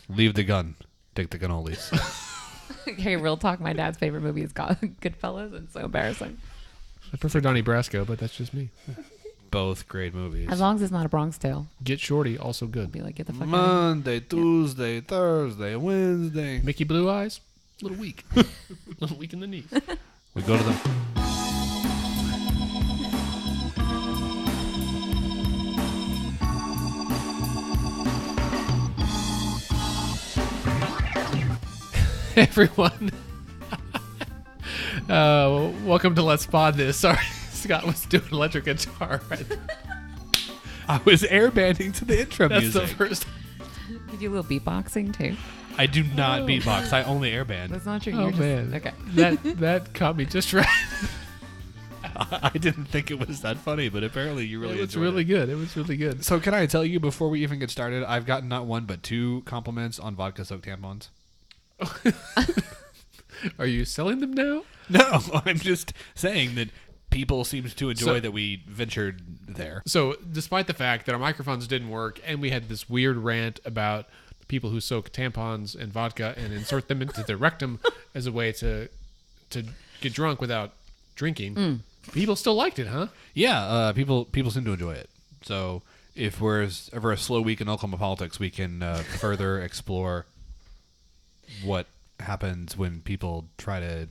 Leave the gun. Take the cannolis. Okay, real talk. My dad's favorite movie is Goodfellas, and it's so embarrassing. I prefer Donnie Brasco, but that's just me. Both great movies. As long as it's not a Bronx Tale. Get Shorty, also good. Be like, get the fuck out Monday, Tuesday, Thursday, Wednesday. Mickey Blue Eyes, a little weak. Little weak in the knees. We go to the... Everyone. Welcome to Let's Pod This. Sorry, Scott was doing electric guitar. Right? I was airbanding to the intro That's music. the first. You do a little beatboxing too. I do not beatbox. I only airband. That's not true. Oh You're man, okay. that caught me just right. I didn't think it was that funny, but apparently you really It was enjoyed really it. good. It was really good. So can I tell you before we even get started, I've gotten not one but two compliments on vodka soaked tampons. Are you selling them now? No, I'm just saying that people seem to enjoy that we ventured there. So, despite the fact that our microphones didn't work and we had this weird rant about people who soak tampons in vodka and insert them into their rectum as a way to get drunk without drinking, people still liked it, huh? Yeah, people seem to enjoy it. So if we're ever a slow week in Oklahoma politics, we can further explore what happens when people try to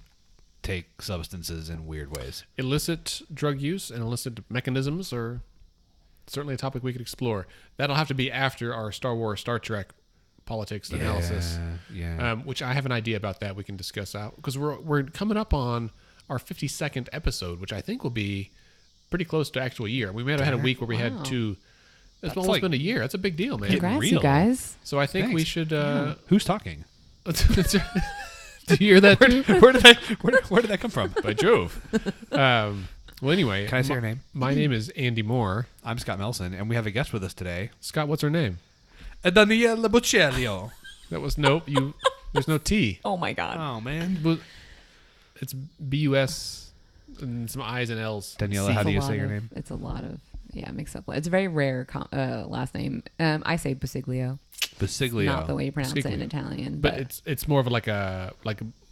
take substances in weird ways. Illicit drug use and illicit mechanisms are certainly a topic we could explore. That'll have to be after our Star Wars, Star Trek politics analysis, which I have an idea about that we can discuss out. Because we're coming up on our 52nd episode, which I think will be pretty close to actual year. We may have had a week where we had two. It's almost like been a year. That's a big deal, man. Congrats, real. you guys. So I think we should... Who's talking? Do you hear that? Where did that come from? By Jove. Well, anyway. Can I say your name? My name is Andy Moore. I'm Scott Melson, and we have a guest with us today. Scott, what's her name? Daniela Busciglio. That was nope. There's no T. Oh my God. Oh, man. It's B-U-S and some I's and L's. Daniela, how do you say your name? It's a lot of mix up. It's a very rare last name. I say Busciglio. Busciglio. Not the way you pronounce it in Busciglio. Italian, But it's more of like a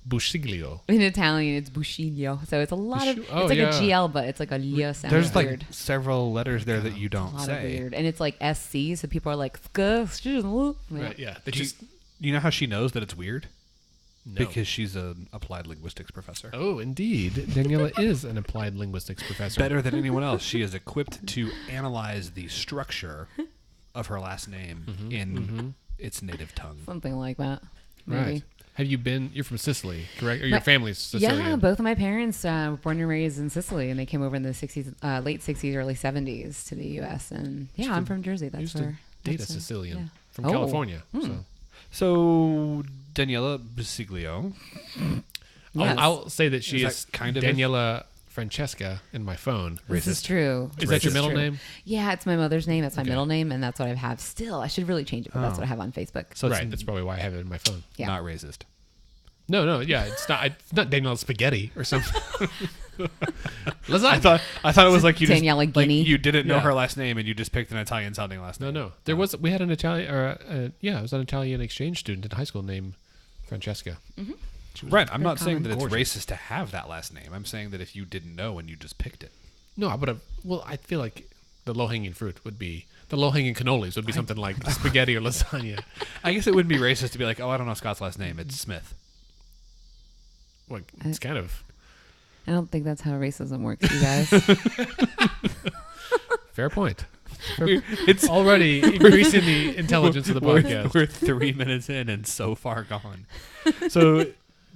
Busciglio. in Italian it's Busciglio. So it's a lot of it's Oh, like yeah. a GL, but it's like a L sound. There's like weird. several letters there that you A don't lot of say. weird, and it's like SC, so people are like, Right, yeah. They Do just you know how she knows that it's weird? no. Because she's an applied linguistics professor. Oh, indeed. Daniela is an applied linguistics professor. Better than anyone else, she is equipped to analyze the structure of her last name in its native tongue. something like that. Maybe. Right. Have you been? You're from Sicily, correct? Or your family's Sicilian? Yeah, both of my parents were born and raised in Sicily, and they came over in the late 60s, early 70s to the U.S. And yeah, I'm from Jersey. I That's used to where. date a that's where- Sicilian yeah. from Oh. California. So, Daniela Busciglio. Yes. I'll say that she Is is that kind of Daniela Francesca in my phone. This is Racist. true. Is This that your middle true. name? Yeah, it's my mother's name. That's my Okay. middle name, and that's what I have still. I should really change it, but that's what I have on Facebook. So it's Right. That's probably why I have it in my phone. Yeah. not racist. No. Yeah, it's not Daniela Spaghetti or something. Lasagna. I thought it was like you just Daniela like Guinea. you didn't know Yeah. her last name and you just picked an Italian sounding last name. No. We had an Italian, I was an Italian exchange student in high school named Francesca. Right. I'm not saying common. that it's Gorgeous. racist to have that last name. I'm saying that if you didn't know and you just picked it. No, I would have. Well, I feel like the low-hanging fruit would be the low-hanging cannolis would be something like spaghetti or lasagna. I guess it wouldn't be racist to be like, oh, I don't know Scott's last name. It's Smith. Well, it's kind of I don't think that's how racism works, you guys. fair point. It's Already increasing the intelligence of the podcast. We're 3 minutes in and so far gone. So,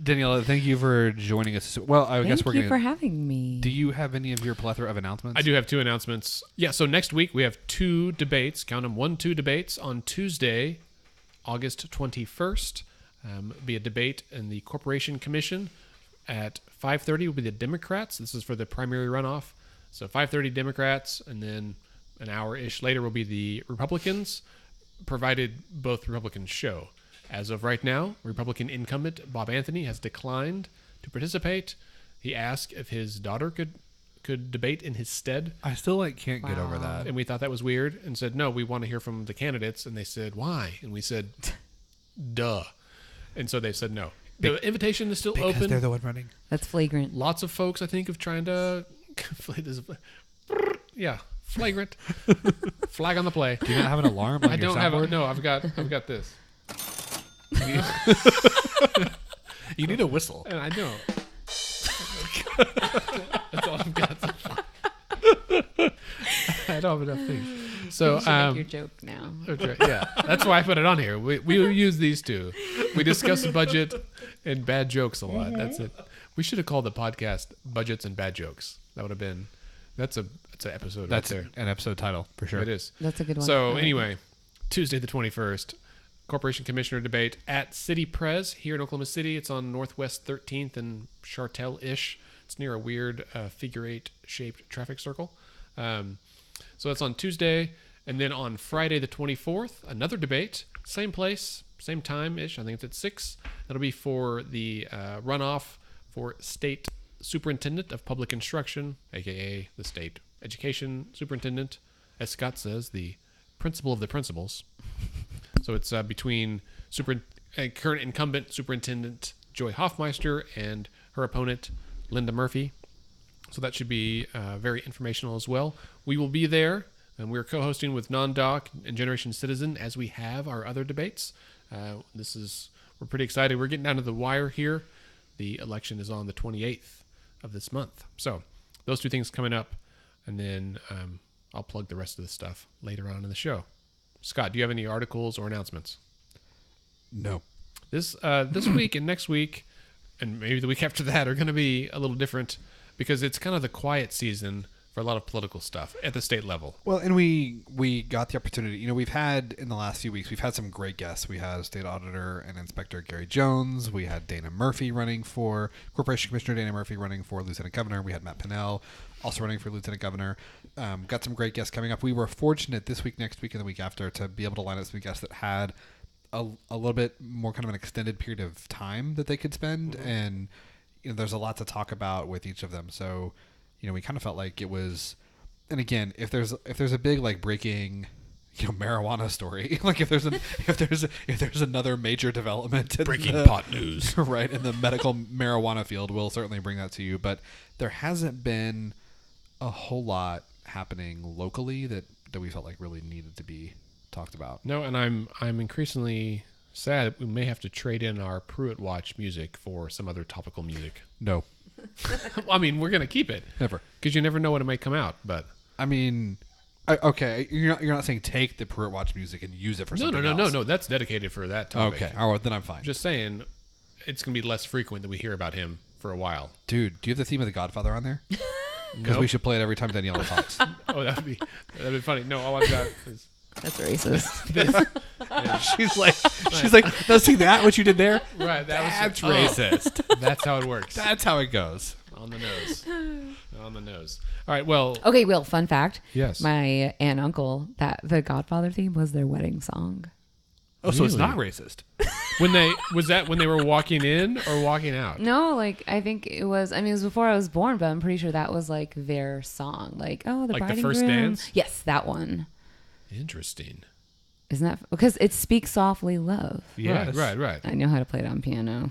Daniela, thank you for joining us. Well, I guess Thank we're you going for to... having me. Do you have any of your plethora of announcements? I do have two announcements. Yeah, so next week we have two debates. Count them, 2 debates on Tuesday, August 21st. Be a debate in the Corporation Commission at 5:30 will be the Democrats. This is for the primary runoff. So 5:30 Democrats, and then an hour-ish later will be the Republicans, provided both Republicans show. As of right now, Republican incumbent Bob Anthony has declined to participate. He asked if his daughter could debate in his stead, I still can't get over that. and we thought that was weird and said, no, we want to hear from the candidates. And they said, why? And we said, Duh. And so they said no. The invitation is still Because open. they're the one running. That's flagrant. Lots of folks, I think, of trying to. Yeah, flagrant. Flag on the play. Do you not have an alarm on I your don't have. soundboard? No, I've got this. You need a whistle. And I know. That's all I've got. I don't have enough things. So, You should make your joke now. okay, yeah, that's why I put it on here. We use these two. We discuss the budget and bad jokes a lot. That's it. We should have called the podcast "Budgets and Bad Jokes." That would have been. That's an episode. That's right there. an episode title for sure. It is. That's a good one. So I like anyway, Tuesday the 21st, Corporation Commissioner debate at City Pres here in Oklahoma City. It's on Northwest 13th and Chartel-ish. It's near a weird figure 8 shaped traffic circle. So that's on Tuesday. And then on Friday the 24th, another debate. Same place, same time-ish. I think it's at 6. That'll be for the runoff for State Superintendent of Public Instruction, a.k.a. the State Education Superintendent. As Scott says, the principal of the principals. So it's between current incumbent Superintendent Joy Hoffmeister and her opponent, Linda Murphy. So that should be very informational as well. We will be there, and we're co-hosting with Non-Doc and Generation Citizen as we have our other debates. We're pretty excited. We're getting down to the wire here. The election is on the 28th of this month. So those two things coming up, and then I'll plug the rest of the stuff later on in the show. Scott, do you have any articles or announcements? No. This week and next week, and maybe the week after that, are going to be a little different because it's kind of the quiet season for a lot of political stuff at the state level. Well, and we got the opportunity. You know, we've had in the last few weeks, we've had some great guests. We had State Auditor and Inspector Gary Jones. We had Dana Murphy running for Corporation Commissioner Dana Murphy running for Lieutenant Governor. We had Matt Pinnell also running for Lieutenant Governor. Got some great guests coming up. We were fortunate this week, next week, and the week after to be able to line up some guests that had a little bit more kind of an extended period of time that they could spend. Mm-hmm. And, you know, there's a lot to talk about with each of them. So, you know, we kind of felt like it was, and again, if there's a big like breaking, you know, marijuana story, like if there's another major development in breaking pot news, right, in the medical marijuana field, we'll certainly bring that to you. But there hasn't been a whole lot happening locally that we felt like really needed to be talked about. No, and I'm increasingly sad that we may have to trade in our Pruitt Watch music for some other topical music. No. Well, I mean, we're going to keep it. Never. Because you never know when it might come out, but... I mean, okay, you're not saying take the Pruitt Watch music and use it for something else. No, that's dedicated for that topic. Okay, all right, then I'm fine. Just saying, it's going to be less frequent that we hear about him for a while. Dude, do you have the theme of The Godfather on there? Because Nope. we should play it every time Daniela talks. Oh, that'd be funny. No, all I've got is... That's racist. this. Yeah. She's like, no, see that, what you did there? Right, That's was racist. That's how it works. That's how it goes. On the nose. On the nose. All right, well... Okay, Will, fun fact. Yes. My aunt and uncle, that the Godfather theme was their wedding song. Oh, so it's Really? not racist. when they were walking in or walking out? No, like, I think it was, it was before I was born, but I'm pretty sure that was like their song. Like, oh, the Like the bride and first groom. dance? Yes, that one. Interesting. Isn't that, because it's Speak Softly Love. Yeah, Yes. right. I know how to play it on piano.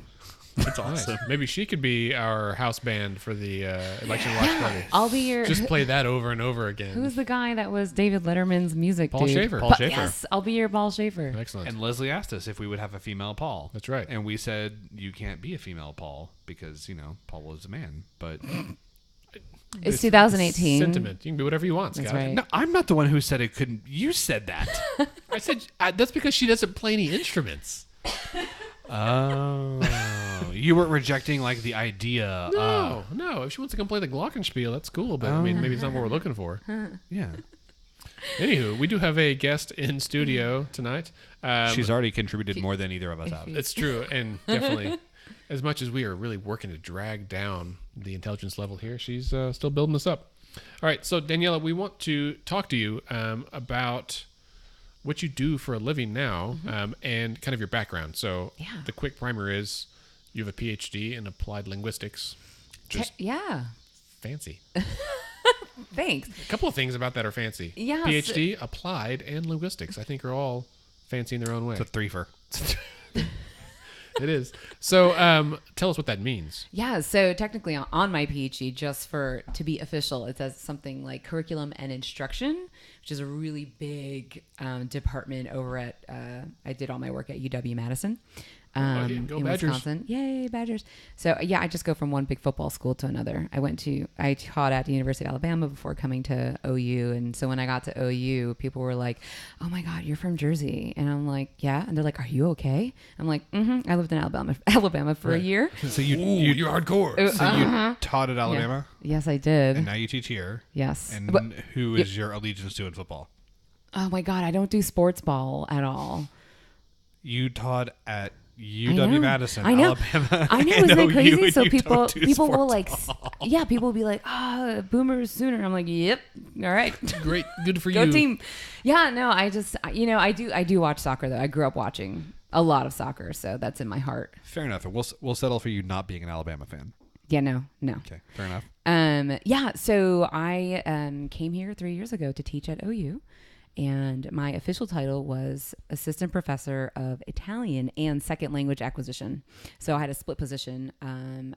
That's awesome. Maybe she could be our house band for the election watch party. I'll be your... Just play that over and over again. Who's the guy that was David Letterman's music Paul dude? Schaefer. Paul Schaefer. Yes, I'll be your Paul Schaefer. Excellent. And Leslie asked us if we would have a female Paul. That's right. And we said, you can't be a female Paul because, you know, Paul is a man. But It's 2018. Sentiment. You can do whatever you want, Scott. That's right. no, I'm not the one who said it couldn't. You said that. I said that's because she doesn't play any instruments. Oh. You weren't rejecting, like, the idea No. If she wants to come play the glockenspiel, that's cool. But I mean, maybe it's not what we're looking for. Yeah. Anywho, we do have a guest in studio tonight. She's already contributed more than either of us have. It's true, and definitely, as much as we are really working to drag down the intelligence level here, she's still building us up. All right, so Daniela, we want to talk to you about what you do for a living now, and kind of your background. So the quick primer is you have a PhD in applied linguistics. Just Yeah. fancy. Thanks. A couple of things about that are fancy. Yeah, PhD, applied, and linguistics, I think are all fancy in their own way. It's a threefer. It is. So tell us what that means. Yeah, so technically on my PhD, just to be official, it says something like curriculum and instruction, which is a really big department over at, I did all my work at UW-Madison. Go In Badgers. Wisconsin. Yay, Badgers. So yeah, I just go from one big football school to another. I taught at the University of Alabama before coming to OU. And so when I got to OU, people were like, oh my God, you're from Jersey. And I'm like, yeah. And they're like, are you okay? I'm like, I lived in Alabama for a year. So you're hardcore. So you taught at Alabama, Yes, I did. and now you teach here. Yes. And But- who is your allegiance to in football? oh my God, I don't do sports ball at all. You taught at know. UW-Madison, I know. Alabama. I know, and isn't it OU, crazy? and So you people don't do will sports like, ball. yeah, people will be like, Boomers Sooner. I'm like, yep, all right. Great. Good for Go you. team. Yeah, no, I do watch soccer though. I grew up watching a lot of soccer, so that's in my heart. Fair enough. We'll settle for you not being an Alabama fan. Yeah, no. Okay, fair enough. Yeah, so I came here 3 years ago to teach at OU. And my official title was assistant professor of Italian and second language acquisition. So I had a split position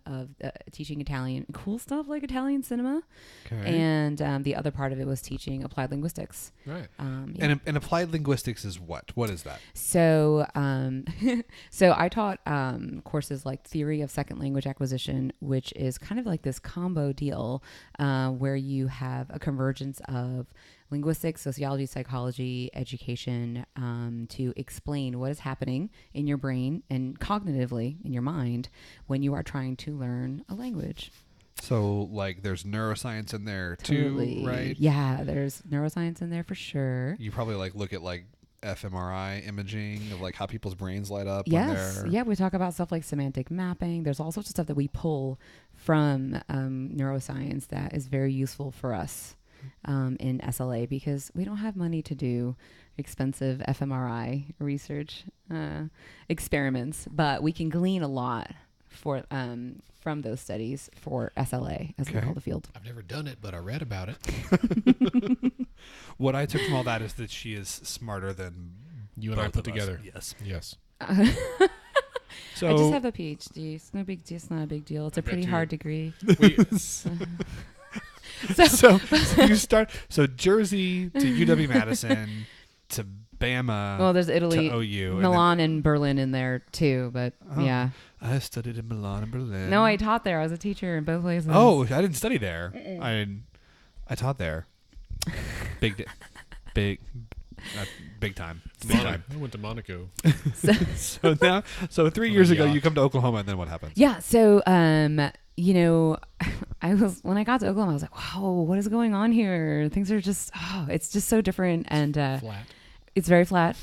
of teaching Italian, cool stuff like Italian cinema. Okay. And the other part of it was teaching applied linguistics. Right. Yeah. And applied linguistics is what? What is that? So, so I taught courses like theory of second language acquisition, which is kind of like this combo deal where you have a convergence of linguistics, sociology, psychology, education to explain what is happening in your brain and cognitively in your mind when you are trying to learn a language. So, like, there's neuroscience in there Totally. too, right? Yeah, there's neuroscience in there for sure. You probably look at fMRI imaging of like how people's brains light up. Yes. When they're... Yeah, we talk about stuff like semantic mapping. There's all sorts of stuff that we pull from neuroscience that is very useful for us in SLA because we don't have money to do expensive fMRI research experiments, but we can glean a lot from those studies for SLA, as we call the field. I've never done it, but I read about it. What I took from all that is that she is smarter than You and I both put of us. together. Yes. Yes. So I just have a PhD. It's no big deal. It's not a big deal. It's a bet pretty you- hard degree. so you start Jersey to UW-Madison to Bama. Well, there's Italy, to OU, Milan, and Berlin in there too. But yeah, I studied in Milan and Berlin. no, I taught there. I was a teacher in both places. Oh, I didn't study there. I taught there. Big time. Big time. I went to Monaco. So 3 years ago, you come to Oklahoma, and then what happens? Yeah. So, when I got to Oklahoma, I was like, wow, what is going on here? Things are just, it's just so different. And Flat. it's very flat.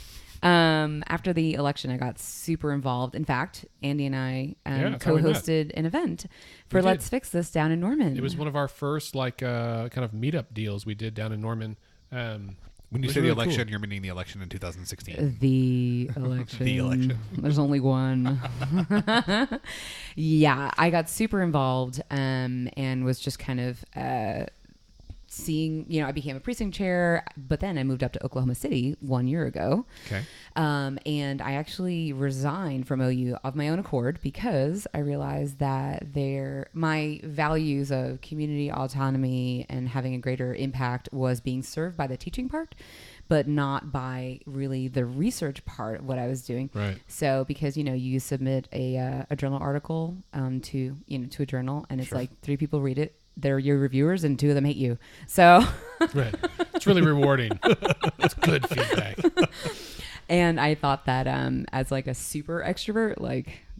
After the election, I got super involved. In fact, Andy and I that's how we met. co-hosted an event for We did. Let's Fix This down in Norman. It was one of our first kind of meetup deals we did down in Norman. When you It say was the really election, cool. you're meaning the election in 2016. The election. The election. There's only one. Yeah, I got super involved and was just kind of seeing, I became a precinct chair, but then I moved up to Oklahoma City 1 year ago. Okay. And I actually resigned from OU of my own accord because I realized that my values of community autonomy and having a greater impact was being served by the teaching part, but not by really the research part of what I was doing. Right. So because, you submit a journal article to a journal and it's Sure. like 3 people read it. They're your reviewers and 2 of them hate you. So Right. It's really rewarding. It's good feedback. And I thought that as like a super extrovert,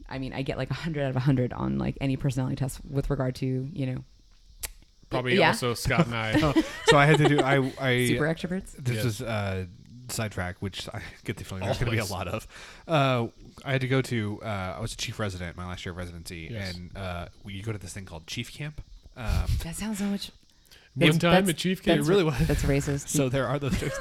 I get like 100 out of 100 on like any personality test with regard to, Probably Yeah. also Scott and I. So I had to do. I super extroverts. This Yes. was sidetrack, which I get the feeling there's going to be a Always. lot of. I had to go to. I was a chief resident my last year of residency, Yes. and you go to this thing called Chief Camp. That sounds so much. One time at Chief Camp. It really was. That's racist. So there are those jokes.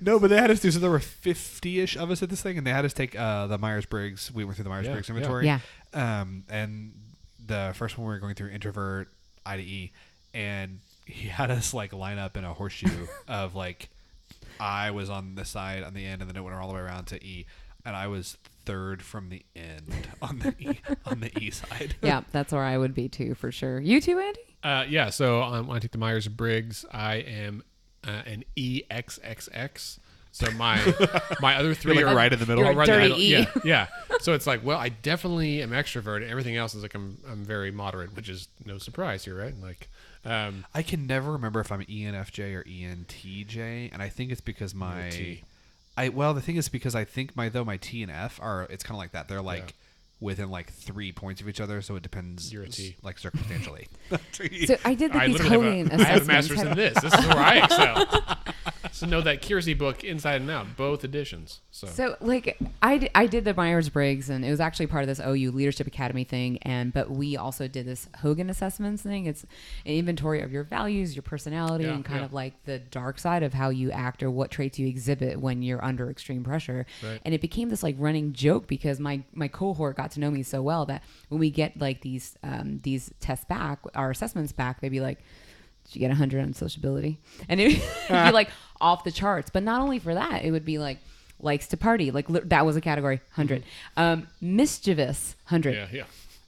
No, but they had us do. So there were 50-ish of us at this thing, and they had us take the Myers-Briggs. We went through the Myers-Briggs Yeah, inventory. yeah. And the first one we were going through introvert, IDE, and he had us line up in a horseshoe of I was on this side on the end, and then it went all the way around to E. and I was third from the end on the E side. Yeah, that's where I would be too, for sure. You too, Andy? Yeah, so when I take the Myers-Briggs, I am an EXXX. So my other three You're like are right in the middle. You're a right in the dirty middle. E. Yeah. So it's like, well, I definitely am extrovert. Everything else is like I'm very moderate, which is no surprise here, right? Like, I can never remember if I'm ENFJ or ENTJ, and I think it's because my T. the thing is because I think my T and F are, it's kind of like that. They're like within like 3 points of each other, so it depends. You're a T. Like circumstantially. So I did I these literally Hogan have I have a assessments. master's in this. This is where I excel. So know that Kiersey book inside and out, both editions. So like I did the Myers-Briggs, and it was actually part of this OU Leadership Academy thing, but we also did this Hogan assessments thing. It's an inventory of your values, your personality, and kind of like the dark side of how you act or what traits you exhibit when you're under extreme pressure. Right. And it became this like running joke because my cohort got to know me so well that when we get like these tests back, our assessments back, they'd be like, did you get 100 on sociability? And it'd be like off the charts. But not only for that, it would be like likes to party. Like that was a category, 100. Mischievous, 100. Yeah.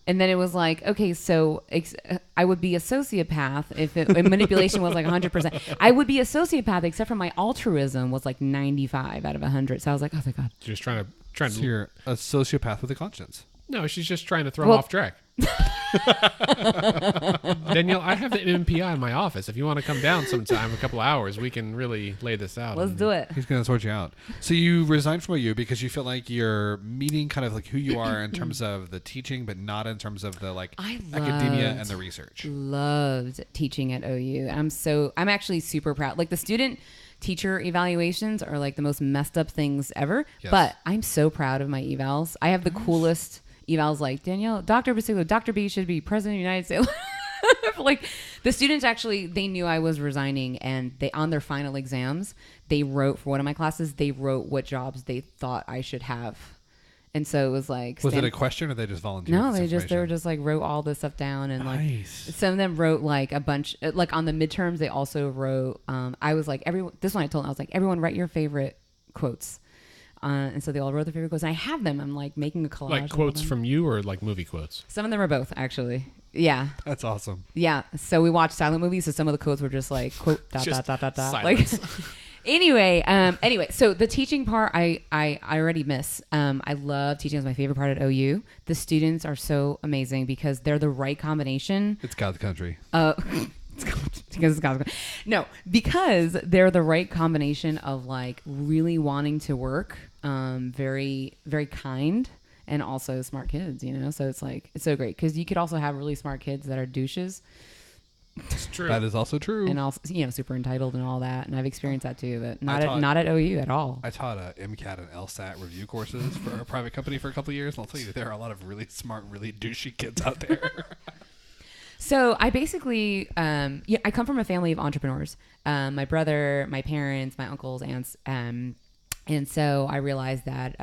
And then it was like, okay, so I would be a sociopath if manipulation was like 100%. I would be a sociopath except for my altruism was like 95 out of 100. So I was like, oh, thank God. Just trying So to. you're a sociopath with a conscience. No, she's just trying to throw him off track. Danielle, I have the MMPI in my office. If you want to come down sometime, a couple hours, we can really lay this out. Let's do it. He's going to sort you out. So you resigned from OU because you feel like you're meeting kind of like who you are in terms of the teaching, but not in terms of the like academia and the research. Loved teaching at OU. I'm actually super proud. Like the student teacher evaluations are like the most messed up things ever, but I'm so proud of my evals. I have the coolest evals, like Danielle, Dr. Busciglio, Dr. B should be president of the United States. Like the students actually, they knew I was resigning, and they, on their final exams, they wrote for one of my classes, they wrote what jobs they thought I should have. And so it was like, was it a question or they just volunteered? No, they were just like wrote all this stuff down, and like some of them wrote like a bunch, like on the midterms, they also wrote, I was like, this one I told them, I was like, everyone write your favorite quotes. And so they all wrote their favorite quotes, and I have them. I'm like making a collage. Like quotes from you or like movie quotes? Some of them are both, actually. Yeah. That's awesome. Yeah. So we watched silent movies, so some of the quotes were just like quote dot dot dot dot dot. Like Silence. anyway, so the teaching part I already miss. I love teaching. It's my favorite part at OU. The students are so amazing because they're the right combination. It's God's country. Because they're the right combination of like really wanting to work, very, very kind, and also smart kids, you know? So it's like, it's so great because you could also have really smart kids that are douches. It's true. That is also true. And also, you know, super entitled and all that. And I've experienced that too, but not at OU at all. I taught MCAT and LSAT review courses for a private company for a couple of years. And I'll tell you, there are a lot of really smart, really douchey kids out there. So I basically, I come from a family of entrepreneurs. My brother, my parents, my uncles, aunts, and so I realized that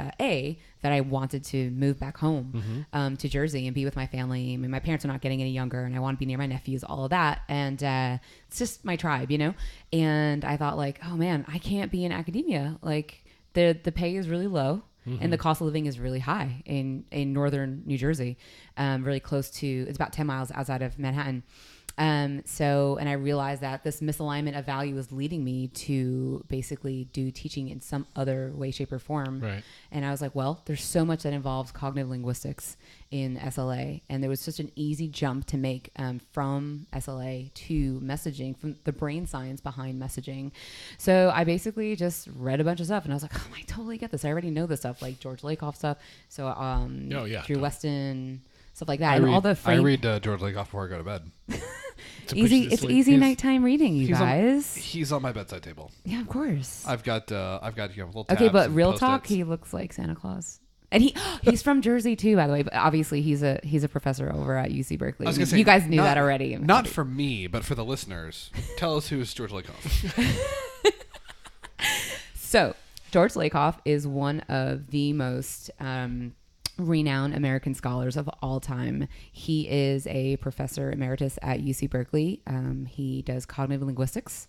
that I wanted to move back home to Jersey and be with my family. I mean, my parents are not getting any younger, and I want to be near my nephews, all of that. And it's just my tribe, you know. And I thought, like, oh man, I can't be in academia. Like the pay is really low. And the cost of living is really high in northern New Jersey, really close to, it's about 10 miles outside of Manhattan. And I realized that this misalignment of value was leading me to basically do teaching in some other way, shape, or form. Right. And I was like, well, there's so much that involves cognitive linguistics in SLA. And there was such an easy jump to make from SLA to messaging, from the brain science behind messaging. So I basically just read a bunch of stuff, and I was like, oh, I totally get this. I already know this stuff, like George Lakoff stuff. So Drew Weston, stuff like that. I read George Lakoff before I go to bed. It's easy nighttime reading, you guys. He's on my bedside table. Yeah, of course. I've got little tabs. Okay, but and real Post-its. talk, he looks like Santa Claus. And he's from Jersey too, by the way. But obviously, he's a professor over at UC Berkeley. I was gonna say, you guys knew that already. Not for me, but for the listeners. Tell us who is George Lakoff. So, George Lakoff is one of the most renowned American scholars of all time. He is a professor emeritus at UC Berkeley. He does cognitive linguistics,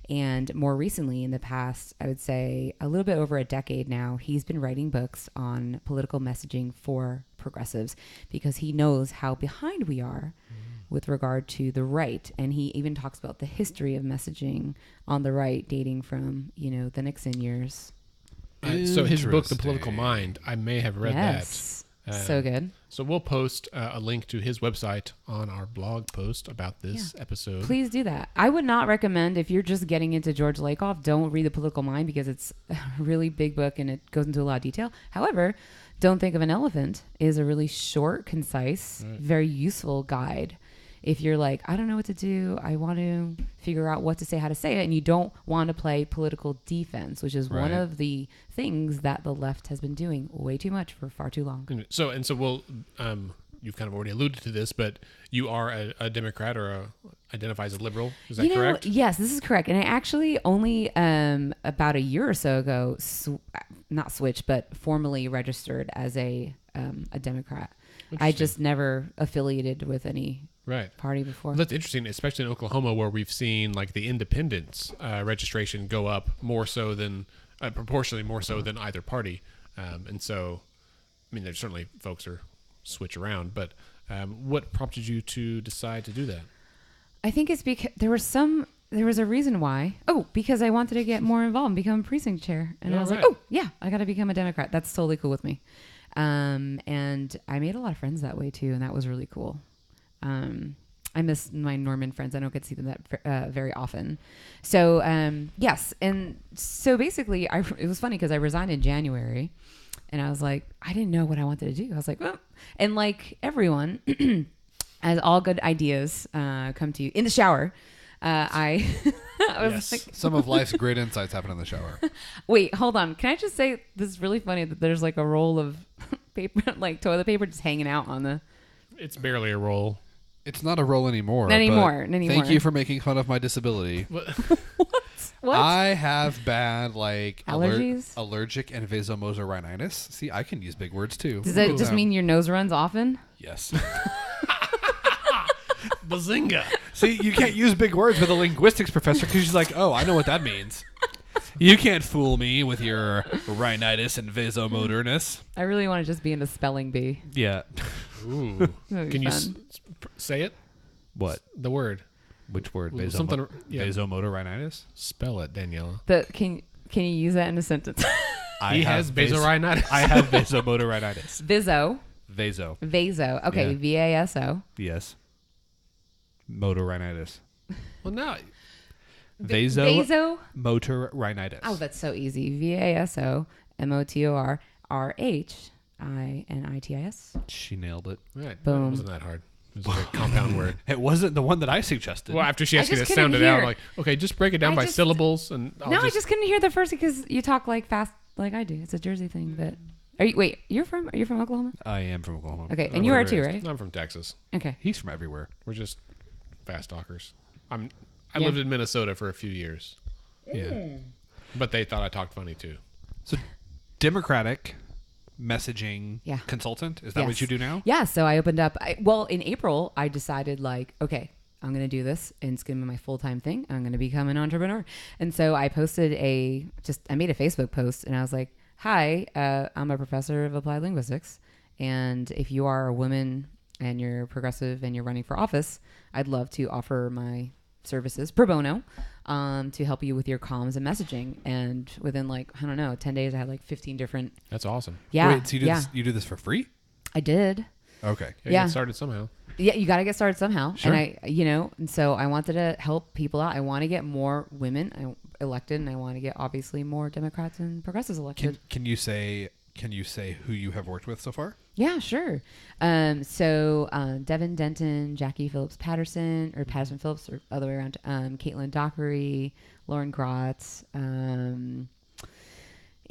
And more recently, in the past, I would say a little bit over a decade now, he's been writing books on political messaging for progressives because he knows how behind we are with regard to the right. And he even talks about the history of messaging on the right dating from, the Nixon years. So his book, The Political Mind, I may have read that. So good. So we'll post a link to his website on our blog post about this episode. Please do that. I would not recommend, if you're just getting into George Lakoff, don't read The Political Mind because it's a really big book and it goes into a lot of detail. However, Don't Think of an Elephant is a really short, concise, very useful guide. If you're like, I don't know what to do, I want to figure out what to say, how to say it, and you don't want to play political defense, which is one of the things that the left has been doing way too much for far too long. So we'll, you've kind of already alluded to this, but you are a Democrat or identify as a liberal. Is that correct? Yes, this is correct. And I actually only about a year or so ago, not switched, but formally registered as a Democrat. I just never affiliated with any party before. Well, that's interesting, especially in Oklahoma, where we've seen like the independents registration go up more so than proportionally more so than either party. And so, I mean, there's certainly folks who switch around, but what prompted you to decide to do that? I think it's because there was a reason why. Oh, because I wanted to get more involved and become precinct chair. And I was like, oh yeah, I got to become a Democrat. That's totally cool with me. And I made a lot of friends that way too. And that was really cool. I miss my Norman friends. I don't get to see them that very often. So, yes. And so basically it was funny because I resigned in January and I was like, I didn't know what I wanted to do. I was like, well, and like everyone, as all good ideas come to you in the shower, I was like, some of life's great insights happen in the shower. Wait, hold on. Can I just say this is really funny that there's like a roll of paper, like toilet paper, just hanging out on the. It's barely a roll. It's not a roll anymore. Not anymore. Thank you for making fun of my disability. What? I have bad allergies, allergic and vasomotor rhinitis. See, I can use big words too. Does that just mean your nose runs often? Yes. Bazinga. See, you can't use big words with a linguistics professor because she's like, oh, I know what that means. You can't fool me with your rhinitis and vasomotorness. I really want to just be in a spelling bee. Yeah. Ooh. Can you say it? What? The word. Which word? Vasomotor rhinitis? Spell it, Daniela. Can you use that in a sentence? He has vasorhinitis. I have vasomotor rhinitis. Vaso. Okay, Yeah. VASO. Yes. Motor rhinitis. Well, no. Motor rhinitis. Oh, that's so easy. VASO MOTORRHINITIS. She nailed it. Right. Boom. It wasn't that hard. It was a very compound word. It wasn't the one that I suggested. Well, after she asked me to just sound it couldn't out, hear. like, okay, just break it down by syllables. And I just couldn't hear the first because you talk like fast like I do. It's a Jersey thing, but are you from Oklahoma? I am from Oklahoma. Okay, and you are too, right? I'm from Texas. Okay. He's from everywhere. We're just fast talkers. I lived in Minnesota for a few years. Yeah. But they thought I talked funny too. So, Democratic messaging consultant. Is that what you do now? Yeah. So I opened up. In April, I decided okay, I'm going to do this, and it's going to be my full-time thing. I'm going to become an entrepreneur. And so I posted I made a Facebook post, and I was like, "Hi, I'm a professor of applied linguistics, and if you are a woman and you're progressive and you're running for office, I'd love to offer my services pro bono to help you with your comms and messaging." And within 10 days, I had 15 different. That's awesome. Yeah. Wait, so you do this for free? I did. Okay. Yeah. Get started somehow. Yeah, you got to get started somehow. Sure. And and so I wanted to help people out. I want to get more women elected, and I want to get obviously more Democrats and progressives elected. Can you say who you have worked with so far? Yeah, sure. Devin Denton, Jackie Phillips Patterson, or Patterson Phillips, or other way around. Caitlin Dockery, Lauren Grotz, and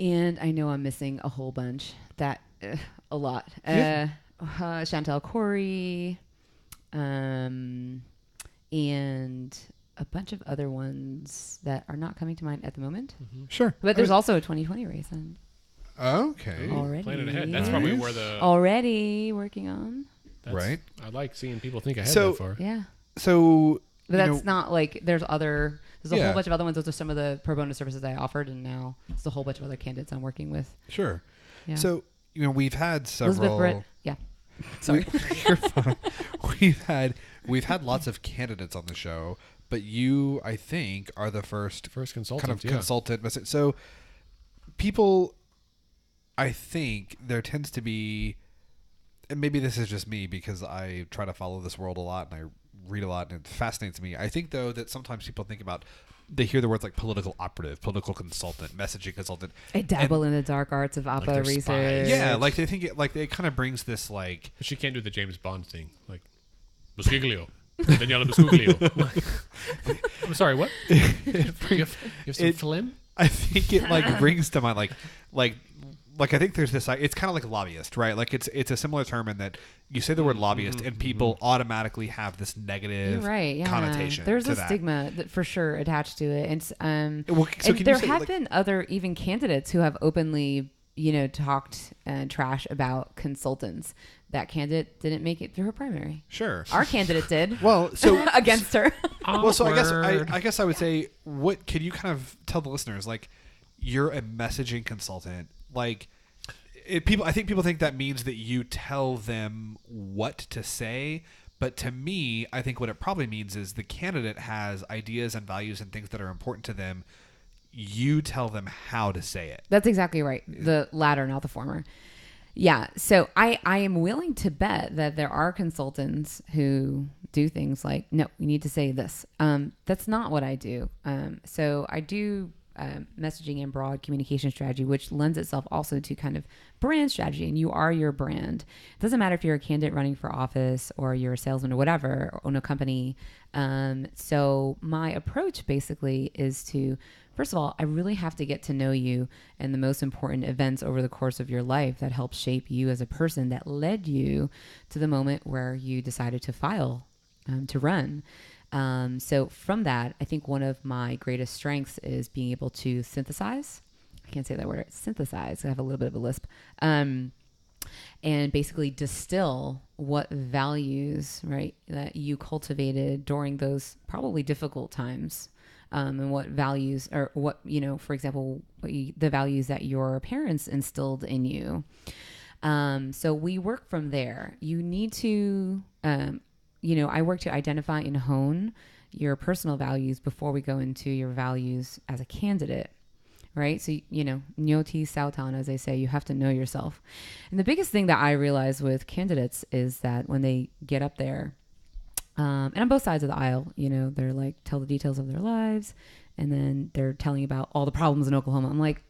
I know I'm missing a whole bunch. A lot. Chantel Corey, and a bunch of other ones that are not coming to mind at the moment. Mm-hmm. Sure. But there's also a 2020 race. Okay. Already. Planning ahead. That's probably where the... Already working on. Right. I like seeing people think ahead So- that far. Yeah. So But that's not like there's a Yeah. whole bunch of other ones. Those are some of the pro bono services I offered, and now there's a whole bunch of other candidates I'm working with. Sure. Yeah. So, we've had several. Elizabeth Britt. Yeah. Sorry. You're fine. We've had lots of candidates on the show, but you, I think, are the first consultant. kind of consultant. So, people, I think there tends to be, and maybe this is just me because I try to follow this world a lot and I read a lot and it fascinates me. I think though that sometimes people think about, they hear the words like political operative, political consultant, messaging consultant. I dabble in the dark arts of opera research. spies. Yeah, like they think it kind of brings this like. But she can't do the James Bond thing, like Busciglio, Daniela Busciglio. I'm sorry, what? you have some phlegm? I think it like brings to mind like I think there's this. It's kind of like lobbyist, right? Like it's a similar term in that you say the word lobbyist and people automatically have this negative connotation. There's to a that. stigma that for sure attached to it. It's so and there have been other even candidates who have openly talked trash about consultants. That candidate didn't make it through her primary. Sure, our candidate did. Well, so against her. Well, so I guess I would say, what can you kind of tell the listeners? Like, you're a messaging consultant. Like, I think people think that means that you tell them what to say. But to me, I think what it probably means is the candidate has ideas and values and things that are important to them. You tell them how to say it. That's exactly right. The latter, not the former. Yeah. So I am willing to bet that there are consultants who do things like, no, you need to say this. That's not what I do. So I do messaging and broad communication strategy, which lends itself also to kind of brand strategy. And you are your brand. It doesn't matter if you're a candidate running for office or you're a salesman or whatever, or own a company. So my approach basically is to, first of all, I really have to get to know you and the most important events over the course of your life that help shape you as a person that led you to the moment where you decided to file to run. So from that, I think one of my greatest strengths is being able to synthesize. I can't say that word, synthesize. I have a little bit of a lisp. And basically distill what values, right, that you cultivated during those probably difficult times. And what values, or what, for example, the values that your parents instilled in you. So we work from there. You need to, I work to identify and hone your personal values before we go into your values as a candidate, right? So, Nyoti Sautan, as they say, you have to know yourself. And the biggest thing that I realize with candidates is that when they get up there, and on both sides of the aisle, they're like, tell the details of their lives. And then they're telling about all the problems in Oklahoma. I'm like,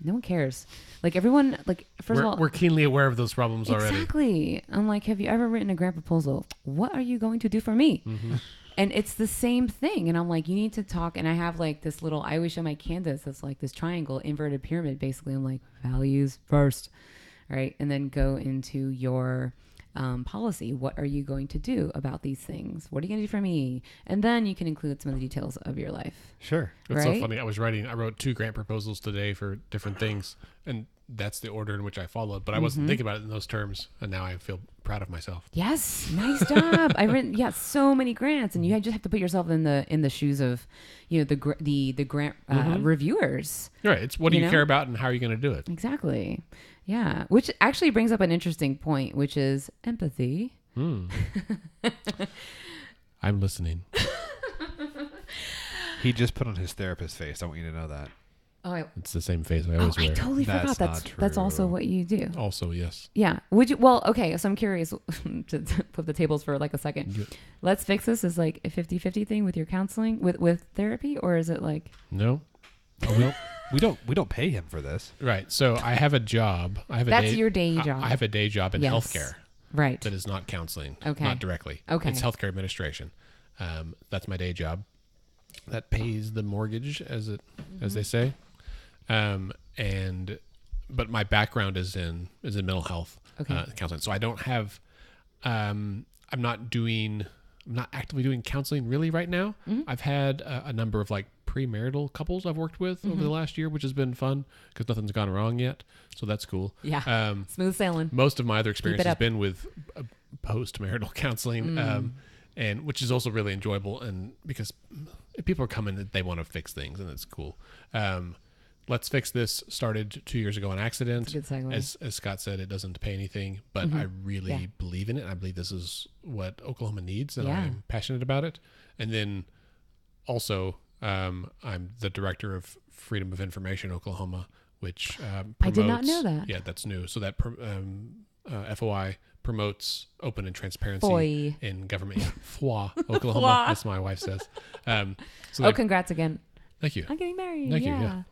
no one cares. Like everyone, like, first of all, we're keenly aware of those problems already. Exactly. I'm like, have you ever written a grant proposal? What are you going to do for me? Mm-hmm. And it's the same thing. And I'm like, you need to talk. And I have like this little, I always show my candidates, that's like this triangle, inverted pyramid, basically. I'm like, values first, right? And then go into your policy. What are you going to do about these things? What are you going to do for me? And then you can include some of the details of your life. Sure. It's so funny. I wrote 2 grant proposals today for different things, and that's the order in which I followed. But I wasn't thinking about it in those terms, and now I feel proud of myself. Yes, nice job. I've written so many grants, and you just have to put yourself in the shoes of the grant reviewers. Right. It's what do you care about, and how are you going to do it? Exactly. Yeah, which actually brings up an interesting point, which is empathy. I'm listening. He just put on his therapist face. I want you to know that. Oh, it's the same face I always wear. I totally forgot. That's also what you do. Also, yes. Yeah. Would you? Well, okay. So I'm curious to flip the tables for like a second. Yeah. Let's fix this as like a 50-50 thing with your counseling with therapy, or is it like no? We don't pay him for this. Right. So I have a job. That's your day job. I have a day job in healthcare. Right. That is not counseling. Okay. Not directly. Okay. It's healthcare administration. That's my day job. That pays the mortgage, as they say. But my background is in mental health counseling. So I don't have. I'm not actively doing counseling really right now. Mm-hmm. I've had a number of like premarital couples I've worked with over the last year, which has been fun because nothing's gone wrong yet. So that's cool. Yeah. Smooth sailing. Most of my other experience has been with post-marital counseling. and which is also really enjoyable, and because if people are coming, they want to fix things, and it's cool. Let's Fix This started 2 years ago on accident. That's a good segue. As Scott said, it doesn't pay anything, but I really believe in it. I believe this is what Oklahoma needs, and I'm passionate about it. And then also, I'm the director of Freedom of Information Oklahoma, which promotes, I did not know that. Yeah, that's new. So that FOI promotes open and transparency FOI. in government. Yeah, FOI, Oklahoma. That's what my wife says. So Congrats again. Thank you. I'm getting married. Thank you. Yeah.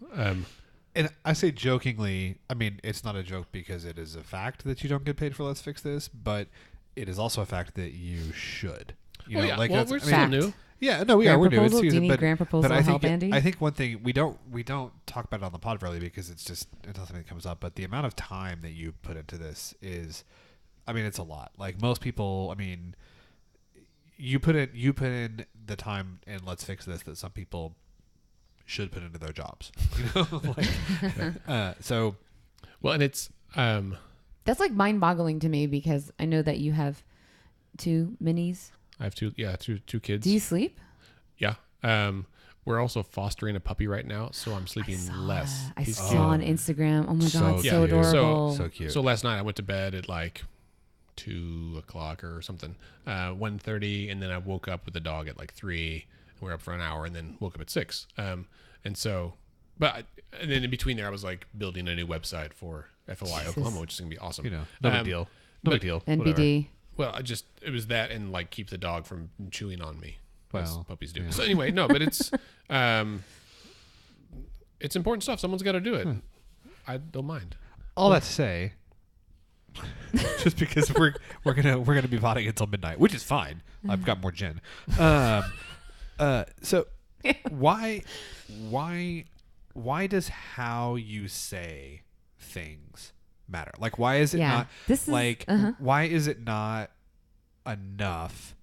And I say jokingly, I mean, it's not a joke because it is a fact that you don't get paid for Let's Fix This, but it is also a fact that you should. You know, like well, we're still new. Yeah, no, Grant we're new. proposal? It's Do you need grant proposal but I help, think Andy? I think one thing we don't talk about it on the pod really because it's not something that comes up. But the amount of time that you put into this is, I mean, it's a lot. Like most people, I mean, you put in the time in Let's Fix This that some people should put into their jobs. You know, so well, and it's that's like mind-boggling to me because I know that you have 2 minis. I have two kids. Do you sleep? Yeah. We're also fostering a puppy right now, so I'm sleeping less. I saw on Instagram. Oh my god, So so cute. adorable. so cute. So last night I went to bed at like 2:00 or something, 1:30, and then I woke up with the dog at like 3. And we were up for an hour, and then woke up at 6. And then in between there, I was like building a new website for FOI Oklahoma, which is gonna be awesome. you know, no big deal. No big deal. NBD. Well, it was that and like keep the dog from chewing on me. As Well, puppies do. yeah. So anyway, no, but it's important stuff. Someone's got to do it. I don't mind. All that to say, just because we're gonna be potting until midnight, which is fine. I've got more gin. So why does how you say things matter? Like, why is it not why is it not enough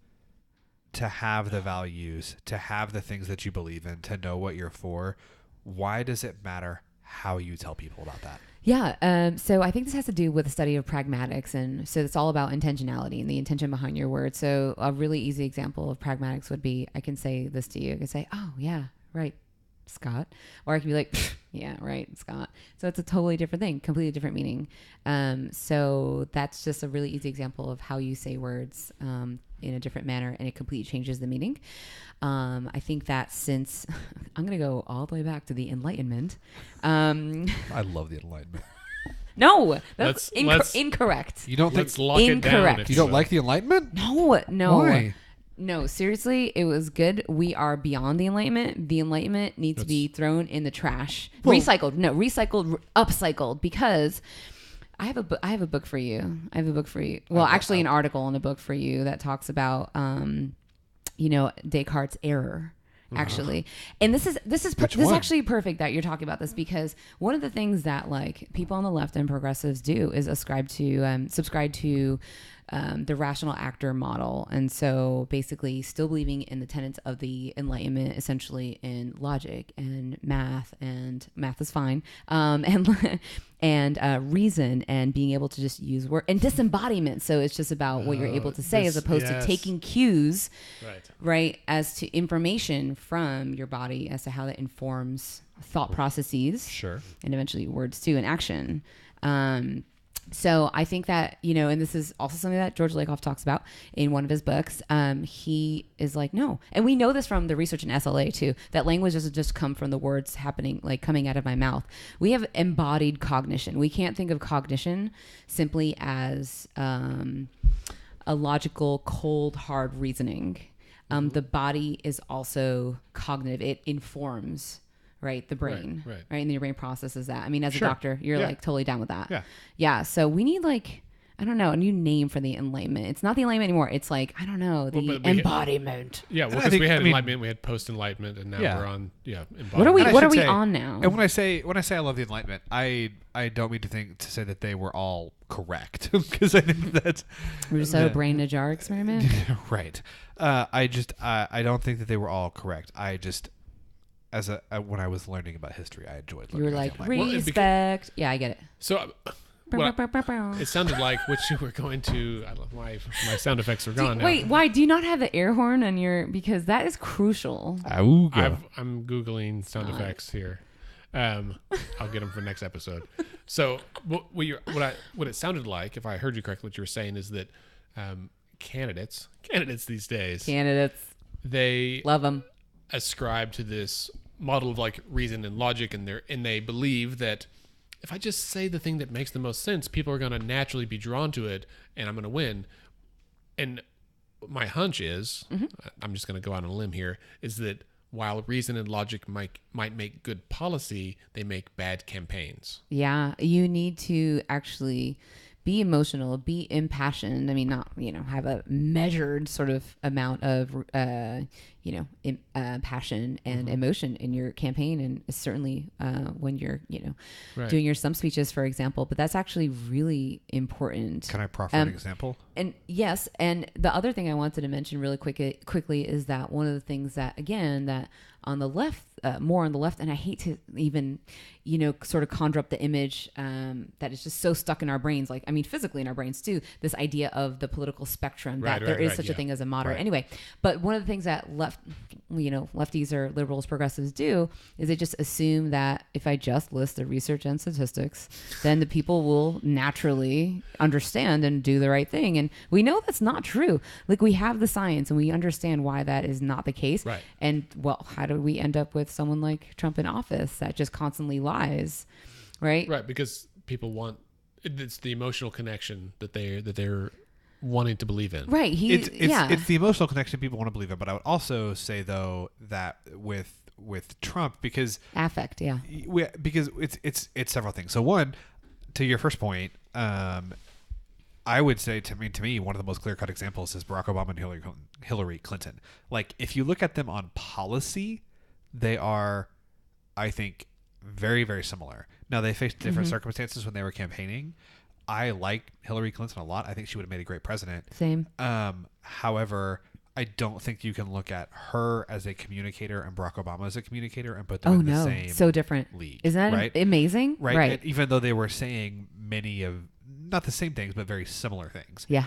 to have the values, to have the things that you believe in, to know what you're for? Why does it matter how you tell people about that? Yeah. So I think this has to do with the study of pragmatics. And so it's all about intentionality and the intention behind your words. So a really easy example of pragmatics would be, I can say this to you. I can say, oh yeah, right, Scott. Or I can be like, yeah, right, Scott. So it's a totally different thing, completely different meaning. So that's just a really easy example of how you say words in a different manner, and it completely changes the meaning. I think that since I'm going to go all the way back to the Enlightenment. I love the Enlightenment. No, that's Let's- incorrect. You don't think Let's lock it down. Incorrect. if you don't will. like the Enlightenment? No. Why? No, seriously, it was good. We are beyond the Enlightenment. The Enlightenment needs to be thrown in the trash. Well- Recycled, upcycled, because I have a book for you. Well, actually an article and a book for you that talks about Descartes' error. Actually, and this is actually perfect that you're talking about this, because one of the things that like people on the left and progressives do is subscribe to the rational actor model. And so basically still believing in the tenets of the Enlightenment, essentially in logic and math is fine. And reason, and being able to just use word and disembodiment. So it's just about what you're able to say as opposed to taking cues, right, as to information from your body as to how that informs thought processes. Sure. And eventually words too, and action. So I think that, and this is also something that George Lakoff talks about in one of his books. He is like, no. And we know this from the research in SLA too, that language doesn't just come from the words happening, like coming out of my mouth. We have embodied cognition. We can't think of cognition simply as a logical, cold, hard reasoning. The body is also cognitive. It informs, right, the brain, right, and your brain processes that. I mean, as a doctor, you're like totally down with that. Yeah. So we need a new name for the Enlightenment. It's not the Enlightenment anymore. It's like, I don't know, the embodiment. Because we had Enlightenment, we had post-Enlightenment, and now we're on embodiment. What are we on now? And when I say I love the Enlightenment, I don't mean to say that they were all correct, because I think that's Rousseau brain in a jar experiment. right. I don't think that they were all correct. I just when I was learning about history, I enjoyed learning. You were about like, the Enlightenment. respect. Yeah, I get it. So It sounded like what you were going to. I don't know, my sound effects are gone now. Wait, why do you not have the air horn on your? Because that is crucial. I'm googling sound effects here. I'll get them for next episode. So what it sounded like, if I heard you correctly, what you were saying is that candidates these days, they Love them. ascribe to this model of like reason and logic, and they believe that if I just say the thing that makes the most sense, people are going to naturally be drawn to it, and I'm going to win. And my hunch is, I'm just going to go out on a limb here, is that while reason and logic might make good policy, they make bad campaigns. Yeah, you need to actually be emotional, be impassioned. I mean, not, have a measured sort of amount of, passion and emotion in your campaign. And certainly when you're, Right. doing your stump speeches, for example. But that's actually really important. Can I proffer an example? And yes, and the other thing I wanted to mention really quickly is that one of the things that, again, that on the left, more on the left, and I hate to even, sort of conjure up the image that is just so stuck in our brains, like, I mean, physically in our brains too, this idea of the political spectrum, that there is such a thing as a moderate. Right. Anyway, but one of the things that lefties or liberals, progressives do is they just assume that if I just list the research and statistics, then the people will naturally understand and do the right thing. And we know that's not true. Like, we have the science and we understand why that is not the case. Right. And well, how do we end up with someone like Trump in office that just constantly lies? Right. Right. Because people want, it's the emotional connection that they're wanting to believe in. Right. It's the emotional connection people want to believe in. But I would also say, though, that with Trump, because affect, because it's several things. So one, to your first point, I would say to me, one of the most clear-cut examples is Barack Obama and Hillary Clinton. Like, if you look at them on policy, they are, I think, very, very similar. Now, they faced different circumstances when they were campaigning. I like Hillary Clinton a lot. I think she would have made a great president. Same. However, I don't think you can look at her as a communicator and Barack Obama as a communicator and put them in the same so different league. Isn't that right? amazing? Right. And even though they were saying many of, not the same things, but very similar things. Yeah.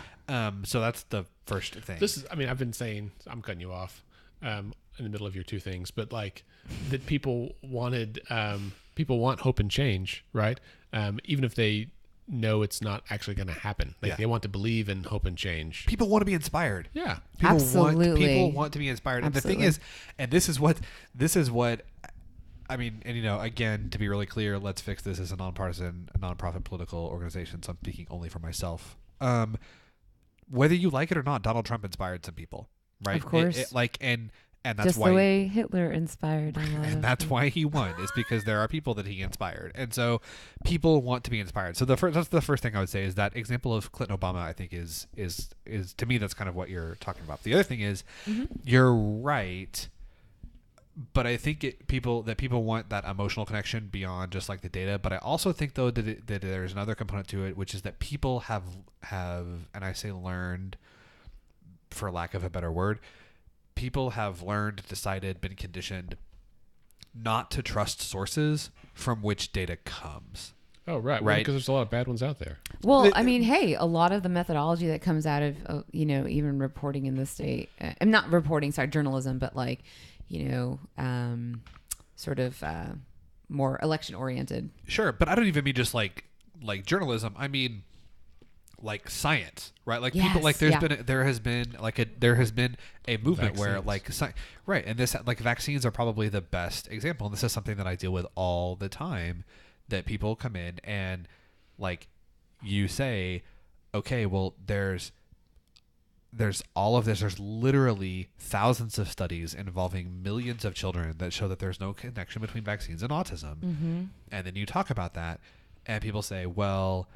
So that's the first thing. I've been saying, I'm cutting you off in the middle of your two things, but like that people want hope and change, right? Even if they know it's not actually going to happen. Like, they want to believe in hope and change. People want to be inspired. Yeah. Absolutely. People want to be inspired. Absolutely. And the thing is, and this is what I mean, and again, to be really clear, Let's Fix This is a nonpartisan, nonprofit political organization, so I'm speaking only for myself. Whether you like it or not, Donald Trump inspired some people, right? Of course. And that's just why the way Hitler inspired a lot and that's why he won, is because there are people that he inspired, and so people want to be inspired. So that's the first thing I would say, is that example of Clinton Obama. I think is to me, that's kind of what you're talking about. The other thing is, you're right, but I think people want that emotional connection beyond just like the data. But I also think, though, that there's another component to it, which is that people have, and I say learned, for lack of a better word. People have learned, decided, been conditioned not to trust sources from which data comes. Oh, right. Well, because there's a lot of bad ones out there. Well, I mean, hey, a lot of the methodology that comes out of, even reporting in the state, I'm not reporting, sorry, journalism, but like, sort of more election oriented. Sure. But I don't even mean just like journalism. I mean, like science, right? Like people, like there has been a movement where right. And this, like, vaccines are probably the best example. And this is something that I deal with all the time, that people come in and, like, you say, okay, well, there's all of this. There's literally thousands of studies involving millions of children that show that there's no connection between vaccines and autism. Mm-hmm. And then you talk about that and people say, well,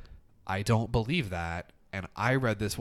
I don't believe that, and I read this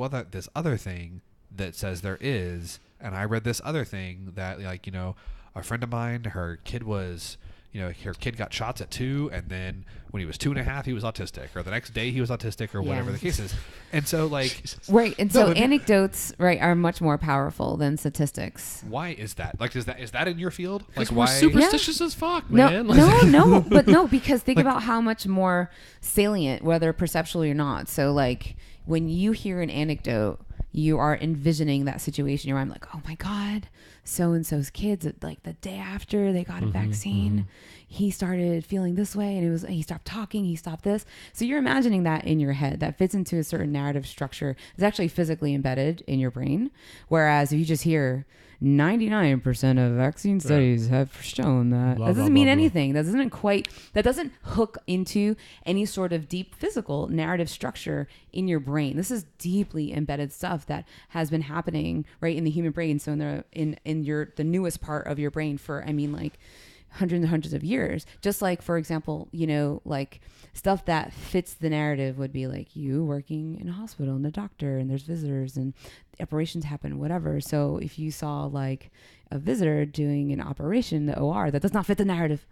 other thing that says there is, and I read this other thing that, like, a friend of mine, her kid was, her kid got shots at 2, and then when he was 2.5, he was autistic, or the next day he was autistic, or whatever the case is. And so, like, right. And so anecdotes, right, are much more powerful than statistics. Why is that? Like, is that in your field? Like, We're why? superstitious as fuck, man. No, because think about how much more salient, whether perceptually or not. So, like, when you hear an anecdote, you are envisioning that situation. You're like, oh my God, so-and-so's kids, like the day after they got a vaccine, he started feeling this way, and he stopped talking, he stopped this. So you're imagining that in your head. That fits into a certain narrative structure. It's actually physically embedded in your brain. Whereas if you just hear 99% of vaccine studies have shown that, that doesn't mean anything. That doesn't hook into any sort of deep physical narrative structure in your brain. This is deeply embedded stuff that has been happening right in the human brain. So in the newest part of your brain for, like, hundreds and hundreds of years. Just like, for example, like stuff that fits the narrative would be like you working in a hospital and a doctor, and there's visitors and operations happen, whatever. So if you saw like a visitor doing an operation in the OR, that does not fit the narrative.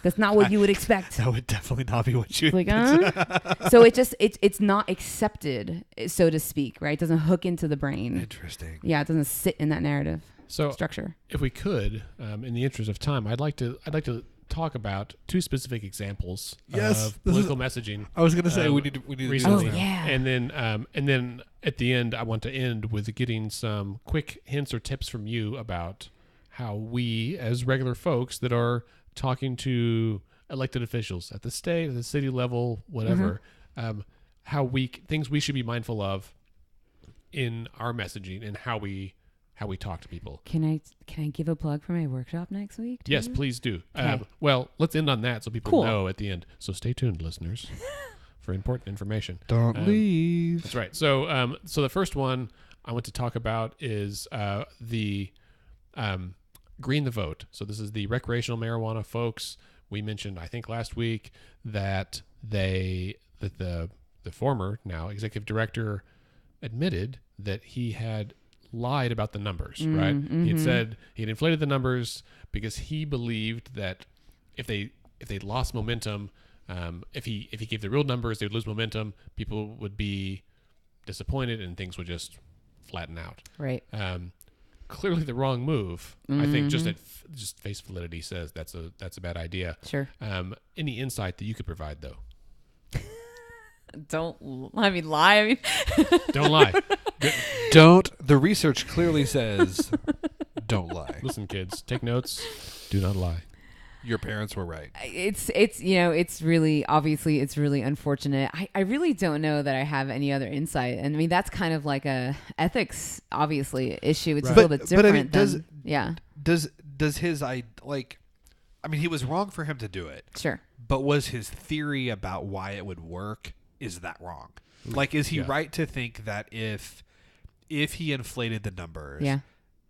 That's not what you would expect. That would definitely not be what you like. So it's not accepted, so to speak, right? It doesn't hook into the brain. Interesting. Yeah, it doesn't sit in that narrative. So structure. If we could, in the interest of time, I'd like to talk about 2 specific examples of political messaging. I was going to say we need to recently. do this now. Yeah. And then at the end, I want to end with getting some quick hints or tips from you about how we, as regular folks that are talking to elected officials at the state, at the city level, whatever, things we should be mindful of in our messaging and how we talk to people. Can I give a plug for my workshop next week too? Yes, please do. Okay. Well, let's end on that so people Cool. know at the end. So stay tuned, listeners, for important information. Don't leave. That's right. So the first one I want to talk about is the Green the Vote. So this is the recreational marijuana folks. We mentioned, I think last week, that the former, now executive director, admitted that he had lied about the numbers, right? He had said he had inflated the numbers because he believed that if they lost momentum, if he gave the real numbers, they would lose momentum. People would be disappointed and things would just flatten out. Right. Clearly the wrong move. I think just face validity says that's a bad idea. Sure. Any insight that you could provide though? Don't lie. Don't lie. The research clearly says don't lie. Listen, kids, take notes. Do not lie. Your parents were right. It's really, obviously it's really unfortunate. I really don't know that I have any other insight. And I mean, that's kind of like a ethics, obviously, issue. It's a little bit different. Does his, he was wrong for him to do it. Sure. But was his theory about why it would work, is that wrong? Like, is he right to think that if he inflated the numbers,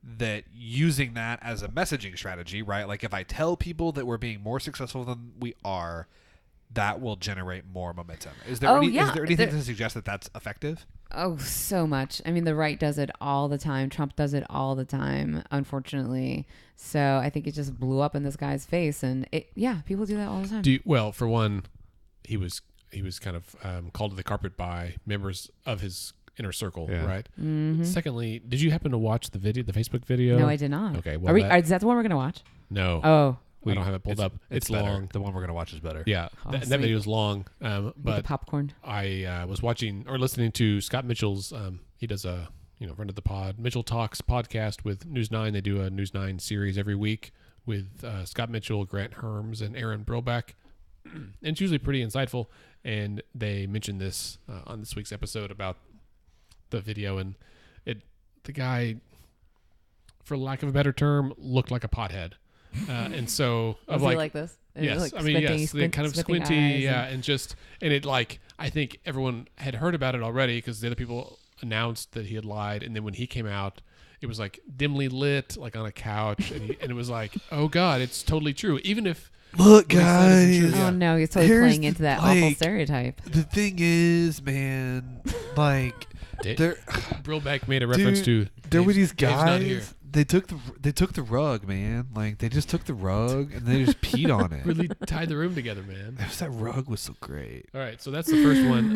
that using that as a messaging strategy, right? Like, if I tell people that we're being more successful than we are, that will generate more momentum. Is there anything to suggest that that's effective? Oh, so much. I mean, the right does it all the time. Trump does it all the time, unfortunately. So I think it just blew up in this guy's face, and people do that all the time. Well, for one, he was kind of called to the carpet by members of his inner circle, right? Mm-hmm. Secondly, did you happen to watch the Facebook video? No, I did not. Okay, well, is that the one we're gonna watch? No. Oh. I don't have it pulled up. It's long. The one we're going to watch is better. Yeah, that video is long. But the popcorn. I was watching or listening to Scott Mitchell's. He does a friend of the pod, Mitchell Talks podcast with News 9. They do a News 9 series every week with Scott Mitchell, Grant Herms, and Aaron Brillback. And it's usually pretty insightful. And they mentioned this on this week's episode about the video, and the guy, for lack of a better term, looked like a pothead. And so was he like this? Yes, kind of squinty, and I think everyone had heard about it already because the other people announced that he had lied, and then when he came out, it was like dimly lit, like on a couch, and it was like, oh god, it's totally true. Even if look, guys, oh no, he's totally playing into that awful stereotype. The thing is, man, like. Brillback made a reference to there were these guys They took the rug, man. Like they just took the rug and they just peed on it. Really tied the room together, man. That rug was so great. All right, so that's the first one.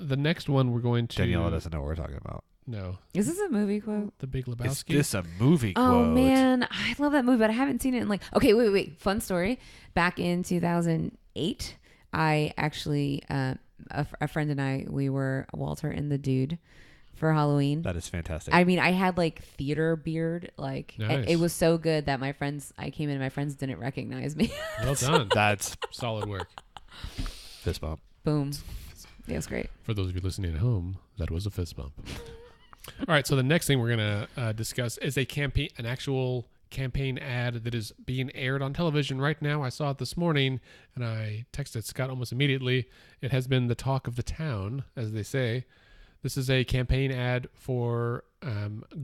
The next one we're going to. Daniela doesn't know what we're talking about. No. Is this a movie quote? The Big Is Lebowski. this a movie quote? Oh man, I love that movie, but I haven't seen it in like. Okay, wait. Fun story. Back in 2008, I actually a friend and I, we were Walter and the Dude for Halloween. That is fantastic. I mean, I had like theater beard. Like Nice. it was so good that I came in and my friends didn't recognize me. Well done. That's Solid work. fist bump. Boom. Yeah, it was great. For those of you listening at home, that was a fist bump. All right, so the next thing we're going to discuss is an actual campaign ad that is being aired on television right now. I saw it this morning, and I texted Scott almost immediately. It has been the talk of the town, as they say. This is a campaign ad for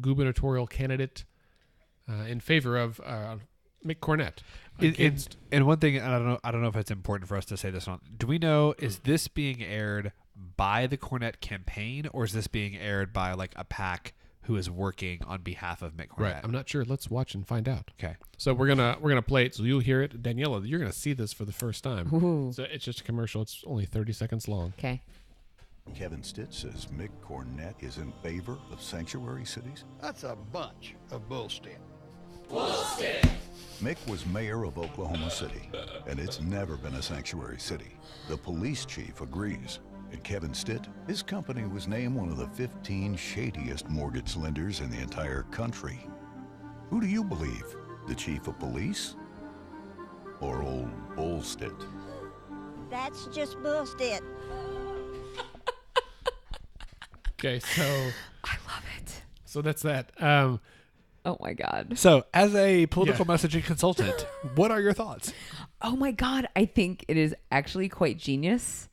gubernatorial candidate in favor of Mick Cornett. And one thing, I don't know if it's important for us to say this on. Do we know, is this being aired by the Cornett campaign, or is this being aired by like a PAC who is working on behalf of Mick Cornett? Right, I'm not sure. Let's watch and find out. Okay. So we're gonna play it, so you'll hear it. Daniela, you're gonna see this for the first time. Ooh. So it's just a commercial. It's only 30 seconds long. Okay. Kevin Stitt says Mick Cornett is in favor of sanctuary cities. That's a bunch of bullshit. Mick was mayor of Oklahoma City, and it's never been a sanctuary city. The police chief agrees. And Kevin Stitt, his company was named one of the 15 shadiest mortgage lenders in the entire country. Who do you believe? The chief of police? Or old Bull Stitt? That's just bullshit. Okay, so I love it. so that's that. Oh my God. So, as a political Yeah. messaging consultant, what are your thoughts? Oh my God. I think it is actually quite genius.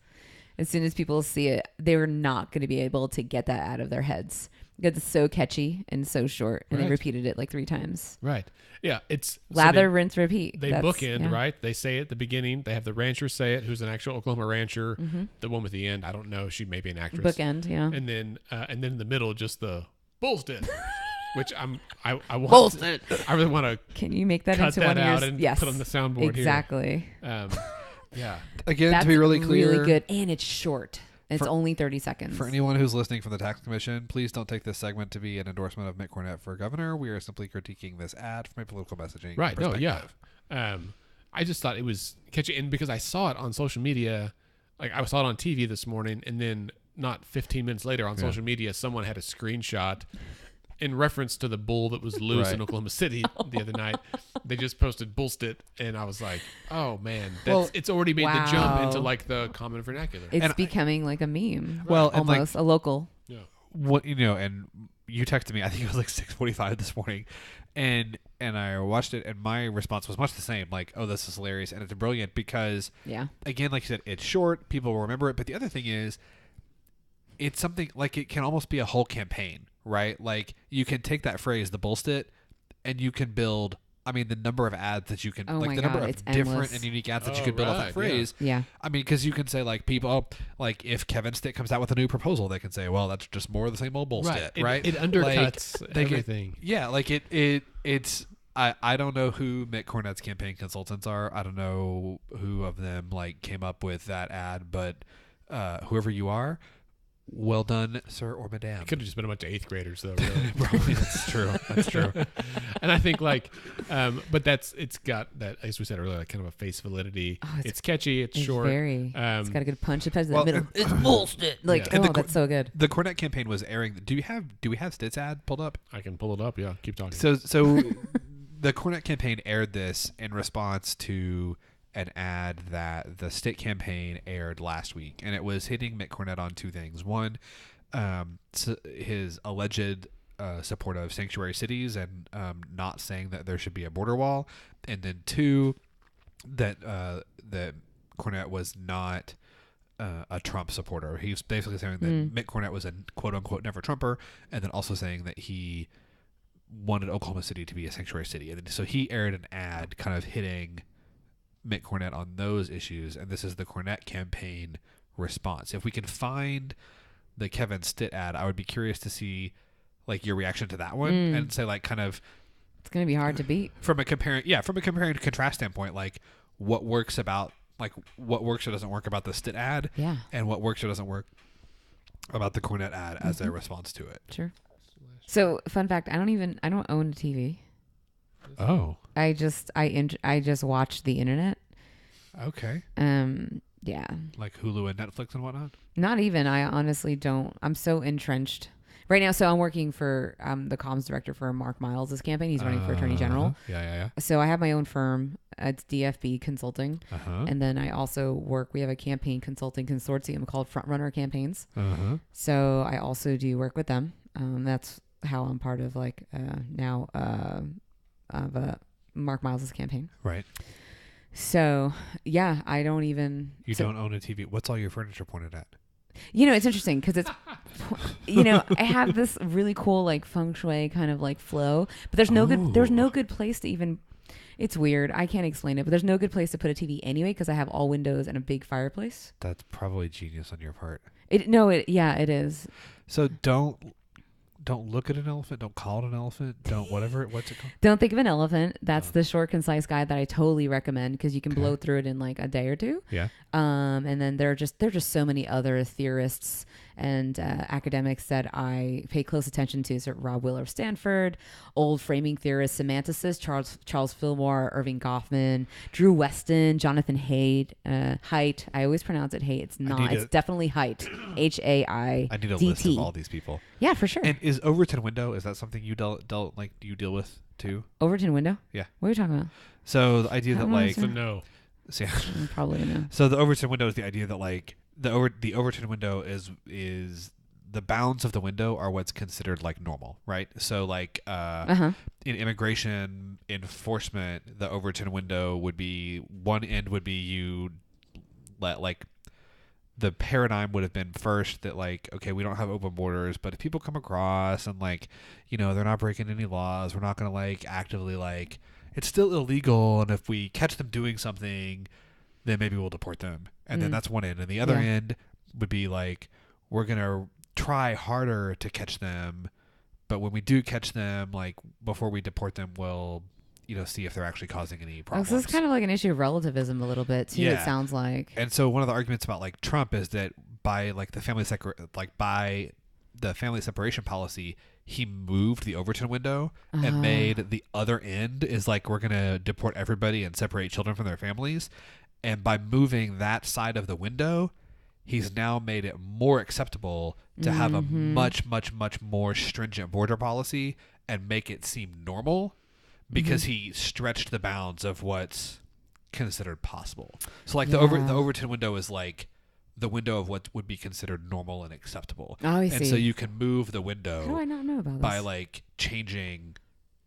As soon as people see it, they're not going to be able to get that out of their heads because it's so catchy and so short. And Right. they repeated it like 3 times. Right. Yeah, it's Lather, so rinse, repeat. they That's- bookend, yeah. right? They say it at the beginning. They have the rancher say it, who's an actual Oklahoma rancher. The one with the end, I don't know. She may be an actress. Bookend, yeah. And then in the middle, just the bullshit, which I want. Bullshit. I really want to Can you make that cut into that one of out your... and Yes. put on the soundboard exactly. here. Yeah. Again, That's to be really clear, really good. And it's short. It's only 30 seconds. for anyone who's listening from the Tax Commission, please don't take this segment to be an endorsement of Mick Cornett for governor. We are simply critiquing this ad from a political messaging Right. No, perspective. yeah. I just thought it was catchy. And because I saw it on social media, like I saw it on TV this morning, and then not 15 minutes later on social media, someone had a screenshot in reference to the bull that was loose in Right. Oklahoma City the other night. They just posted bullshit, and I was like, oh man, Well, it's already made the jump wow. into like the common vernacular. It's And becoming like a meme. Well, and, like, almost a local. Yeah. What and you texted me, I think it was like 6:45 this morning, and I watched it, and my response was much the same, like, oh, this is hilarious, and it's brilliant because Yeah. again, like you said, it's short, people will remember it, but the other thing is, it's something like it can almost be a whole campaign, right? Like you can take that phrase, the bullshit, and you can build. I mean, the number of ads that you can, Oh like my the number God, of it's different endless. and unique ads that you Oh, could build off right, that phrase. Yeah. I mean, because you can say like people, like if Kevin Stitt comes out with a new proposal, they can say, well, that's just more of the same old bullshit, right? It undercuts they can- everything. Yeah, like it's. I don't know who Mick Cornett's campaign consultants are. I don't know who of them like came up with that ad, but whoever you are, well done, sir or madam. It could have just been a bunch of 8th graders, though. Really. Probably that's true. That's true. And I think like, but it's got that, as we said earlier, like kind of a face validity. Oh, it's catchy. It's short. Very. It's got a good punch. It in well, the middle. and- It's bullshit. Like, Yeah. And oh, that's so good. The Cornett campaign was airing. Do we have Stitt's ad pulled up? I can pull it up. Yeah, keep talking. So the Cornett campaign aired this in response to an ad that the Stitt campaign aired last week, and it was hitting Mick Cornett on 2 things. One, his alleged support of sanctuary cities and not saying that there should be a border wall, and then 2, that that Cornett was not a Trump supporter. He was basically saying that Mick Cornett was a quote unquote never Trumper, and then also saying that he wanted Oklahoma City to be a sanctuary city. And so he aired an ad kind of hitting Mick Cornett on those issues, and this is the Cornett campaign response. If we can find the Kevin Stitt ad, I would be curious to see like your reaction to that one and say like kind of It's going to be hard to beat. From a comparing and contrast standpoint, like what works or doesn't work about the Stitt ad, Yeah. and what works or doesn't work about the Cornet ad as a response to it. Sure. So, fun fact, I don't own a TV. Oh, I just watch the internet. okay. Yeah. Like Hulu and Netflix and whatnot. Not even. I honestly don't. I'm so entrenched right now. So I'm working for the comms director for Mark Miles' campaign. He's running for Attorney General. Yeah. So I have my own firm. It's DFB Consulting. And then I also we have a campaign consulting consortium called Frontrunner Campaigns. So I also do work with them. That's how I'm part of now of Mark Miles' campaign. Right. So yeah, I don't even. You don't own a TV. What's all your furniture pointed at? It's interesting because it's, I have this really cool feng shui kind of flow, but there's no good place to even. It's weird. I can't explain it, but there's no good place to put a TV anyway because I have all windows and a big fireplace. That's probably genius on your part. It is. So don't look at an elephant. Don't call it an elephant. Don't whatever. What's it called? Don't think of an elephant. That's the short, concise guide that I totally recommend because you can blow through it in a day or two. Yeah. And then there are just so many other theorists and academics that I pay close attention to. So Rob Willer of Stanford, old framing theorists, semanticists, Charles Fillmore, Irving Goffman, Drew Weston, Jonathan Haidt. Haidt. I always pronounce it Haidt. It's not. It's definitely Haidt. HAIDT. I need a list of all these people. Yeah, for sure. And is Overton window? Is that something you do you deal with too? Overton window? Yeah. What are you talking about? So the idea that It's a no. So, probably a no. So the Overton window is the idea that the Overton window is the bounds of the window are what's considered normal, right? So in immigration enforcement, the Overton window would be one end would be you let the paradigm would have been first that okay, we don't have open borders, but if people come across and they're not breaking any laws, we're not going to actively it's still illegal, and if we catch them doing something, then maybe we'll deport them. And then that's one end. And the other end would be we're going to try harder to catch them, but when we do catch them, before we deport them, we'll see if they're actually causing any problems. So it's kind of an issue of relativism a little bit too. Yeah. It sounds like. And so one of the arguments about Trump is that by the family separation policy, he moved the Overton window and made the other end is we're gonna deport everybody and separate children from their families. And by moving that side of the window, he's now made it more acceptable to have a much, much, much more stringent border policy and make it seem normal. Because he stretched the bounds of what's considered possible. So the Overton window is the window of what would be considered normal and acceptable. Oh, I see. And so you can move the window How do I not know about by this? changing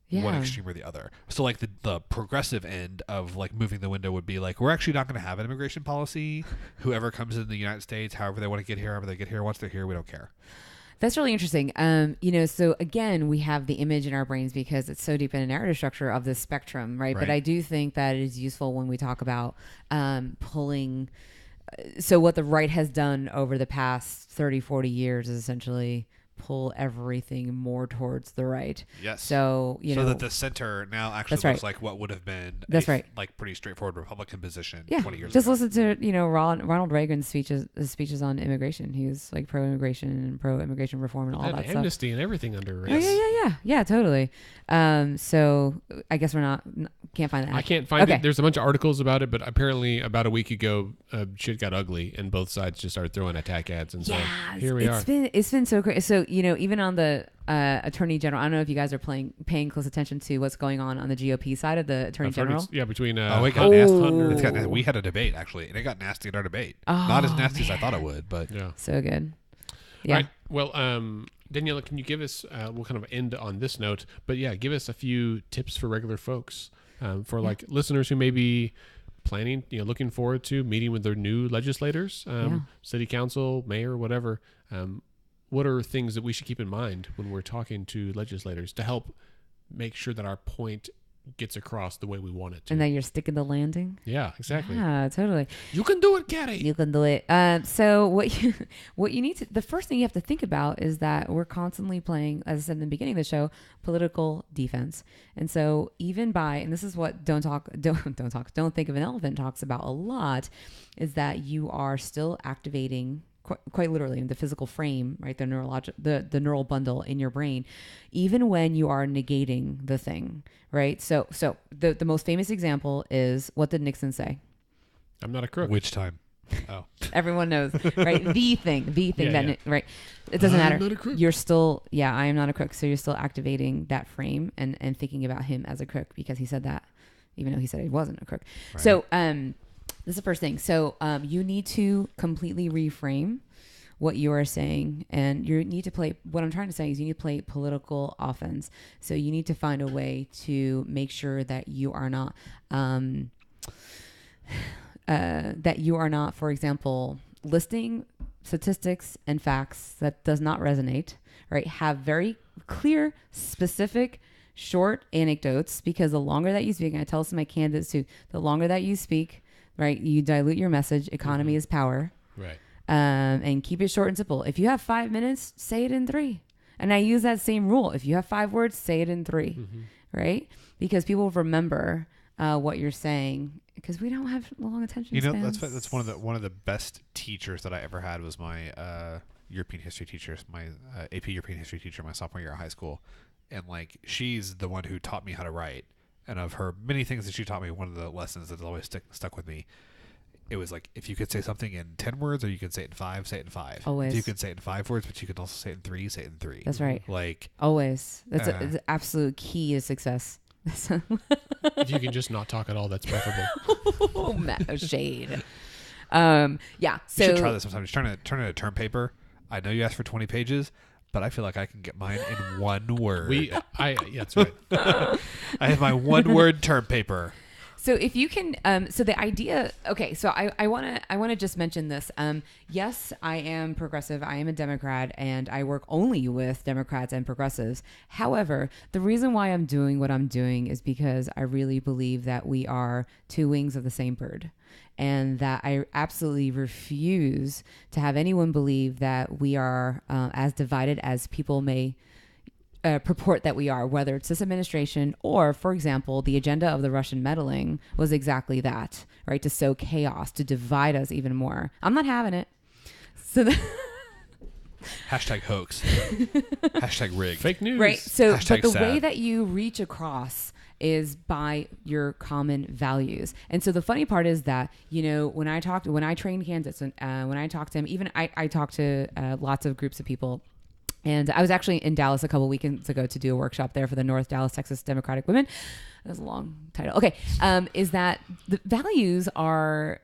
one extreme or the other. So the progressive end of moving the window would be we're actually not going to have an immigration policy. Whoever comes in the United States, however they want to get here, however they get here, once they're here, we don't care. That's really interesting. So again, we have the image in our brains because it's so deep in a narrative structure of this spectrum, right? But I do think that it is useful when we talk about pulling. So what the right has done over the past 30, 40 years is essentially pull everything more towards the right. Yes. So, so that the center now actually looks like what would have been pretty straightforward Republican position 20 years just ago. Listen to, Ronald Reagan's speeches on immigration. He was pro-immigration and pro-immigration reform and all that stuff. Amnesty and everything under Reagan. Yeah, totally. So I guess can't find that. I can't find it. There's a bunch of articles about it, but apparently about a week ago, shit got ugly and both sides just started throwing attack ads. And so here we are. It's been so crazy. So, even on the Attorney General, I don't know if you guys are paying close attention to what's going on the GOP side of the Attorney General. Between it got nasty. We had a debate actually, and it got nasty in our debate. Not as nasty as I thought it would, but so good. Yeah. Right. Well, Daniela, can you give us? We'll kind of end on this note, but give us a few tips for regular folks, for listeners who may be planning, looking forward to meeting with their new legislators, city council, mayor, whatever. What are things that we should keep in mind when we're talking to legislators to help make sure that our point gets across the way we want it to. And that you're sticking the landing. Yeah, exactly. Yeah, totally. You can do it, Caddy. You can do it. So what you need to, the first thing you have to think about is that we're constantly playing, as I said in the beginning of the show, political defense. And so even and this is what don't think of an elephant talks about a lot, is that you are still activating quite literally in the physical frame, right? The neural bundle in your brain, even when you are negating the thing, right? So the most famous example is, what did Nixon say? I'm not a crook. Which time? Oh, Everyone knows, right? The thing Yeah. right? It doesn't matter. Not a crook. You're still, I am not a crook. So you're still activating that frame and thinking about him as a crook because he said that, even though he said he wasn't a crook. right. So, this is the first thing. So, you need to completely reframe what you are saying, and you need to play. What I'm trying to say is, you need to play political offense. So you need to find a way to make sure that you are not, for example, listing statistics and facts that does not resonate. Right? Have very clear, specific, short anecdotes, because the longer that you speak, and I tell this to my candidates too, the longer that you speak, right, you dilute your message. Economy is power. Right. And keep it short and simple. If you have 5 minutes, say it in 3. And I use that same rule. If you have 5 words, say it in 3, right? Because people remember what you're saying, because we don't have long attention spans. That's one of the best teachers that I ever had was my European history teacher, my AP European history teacher, my sophomore year of high school, and like she's the one who taught me how to write. And of her many things that she taught me, one of the lessons that's always stuck with me, it was like, if you could say something in 10 words or you can say it in 5, say it in 5. Always. If you can say it in 5 words, but you can also say it in 3, say it in 3. That's right. Like, Always. That's an absolute key to success. If you can just not talk at all, that's preferable. Oh, shade. Yeah. you So should try this sometime. Just turn in a term paper. I know you asked for 20 pages, but I feel like I can get mine in 1 word. Yeah, that's right. I have my 1 word term paper. So if you can, so the idea, okay, so I want to just mention this. Yes, I am progressive. I am a Democrat, and I work only with Democrats and progressives. However, the reason why I'm doing what I'm doing is because I really believe that we are 2 wings of the same bird, and that I absolutely refuse to have anyone believe that we are as divided as people may purport that we are, whether it's this administration or, for example, the agenda of the Russian meddling was exactly that, right? To sow chaos, to divide us even more. I'm not having it. So Hashtag hoax. Hashtag rigged. Fake news. right. So, Hashtag but the way sad. that you reach across is by your common values. And so the funny part is that, when I train candidates and when I talk to them, even I talk to lots of groups of people. And I was actually in Dallas a couple weekends ago to do a workshop there for the North Dallas, Texas Democratic Women. That was a long title. Okay. Is that the values are,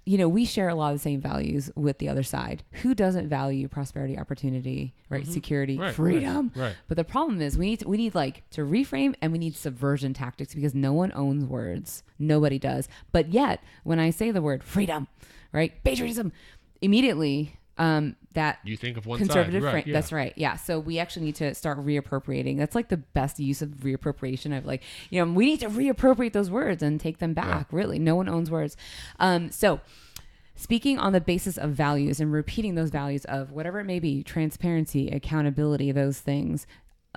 we share a lot of the same values with the other side. Who doesn't value prosperity, opportunity, right? Security, Right, freedom. right. But the problem is we need like to reframe, and we need subversion tactics, because no one owns words. Nobody does. But yet when I say the word freedom, right? Patriotism, immediately, that You think of one conservative side. Right, frame. yeah. That's right. Yeah. So we actually need to start reappropriating. That's like the best use of reappropriation. Of like, we need to reappropriate those words and take them back. Yeah. Really, no one owns words. So speaking on the basis of values and repeating those values of whatever it may be, transparency, accountability, those things,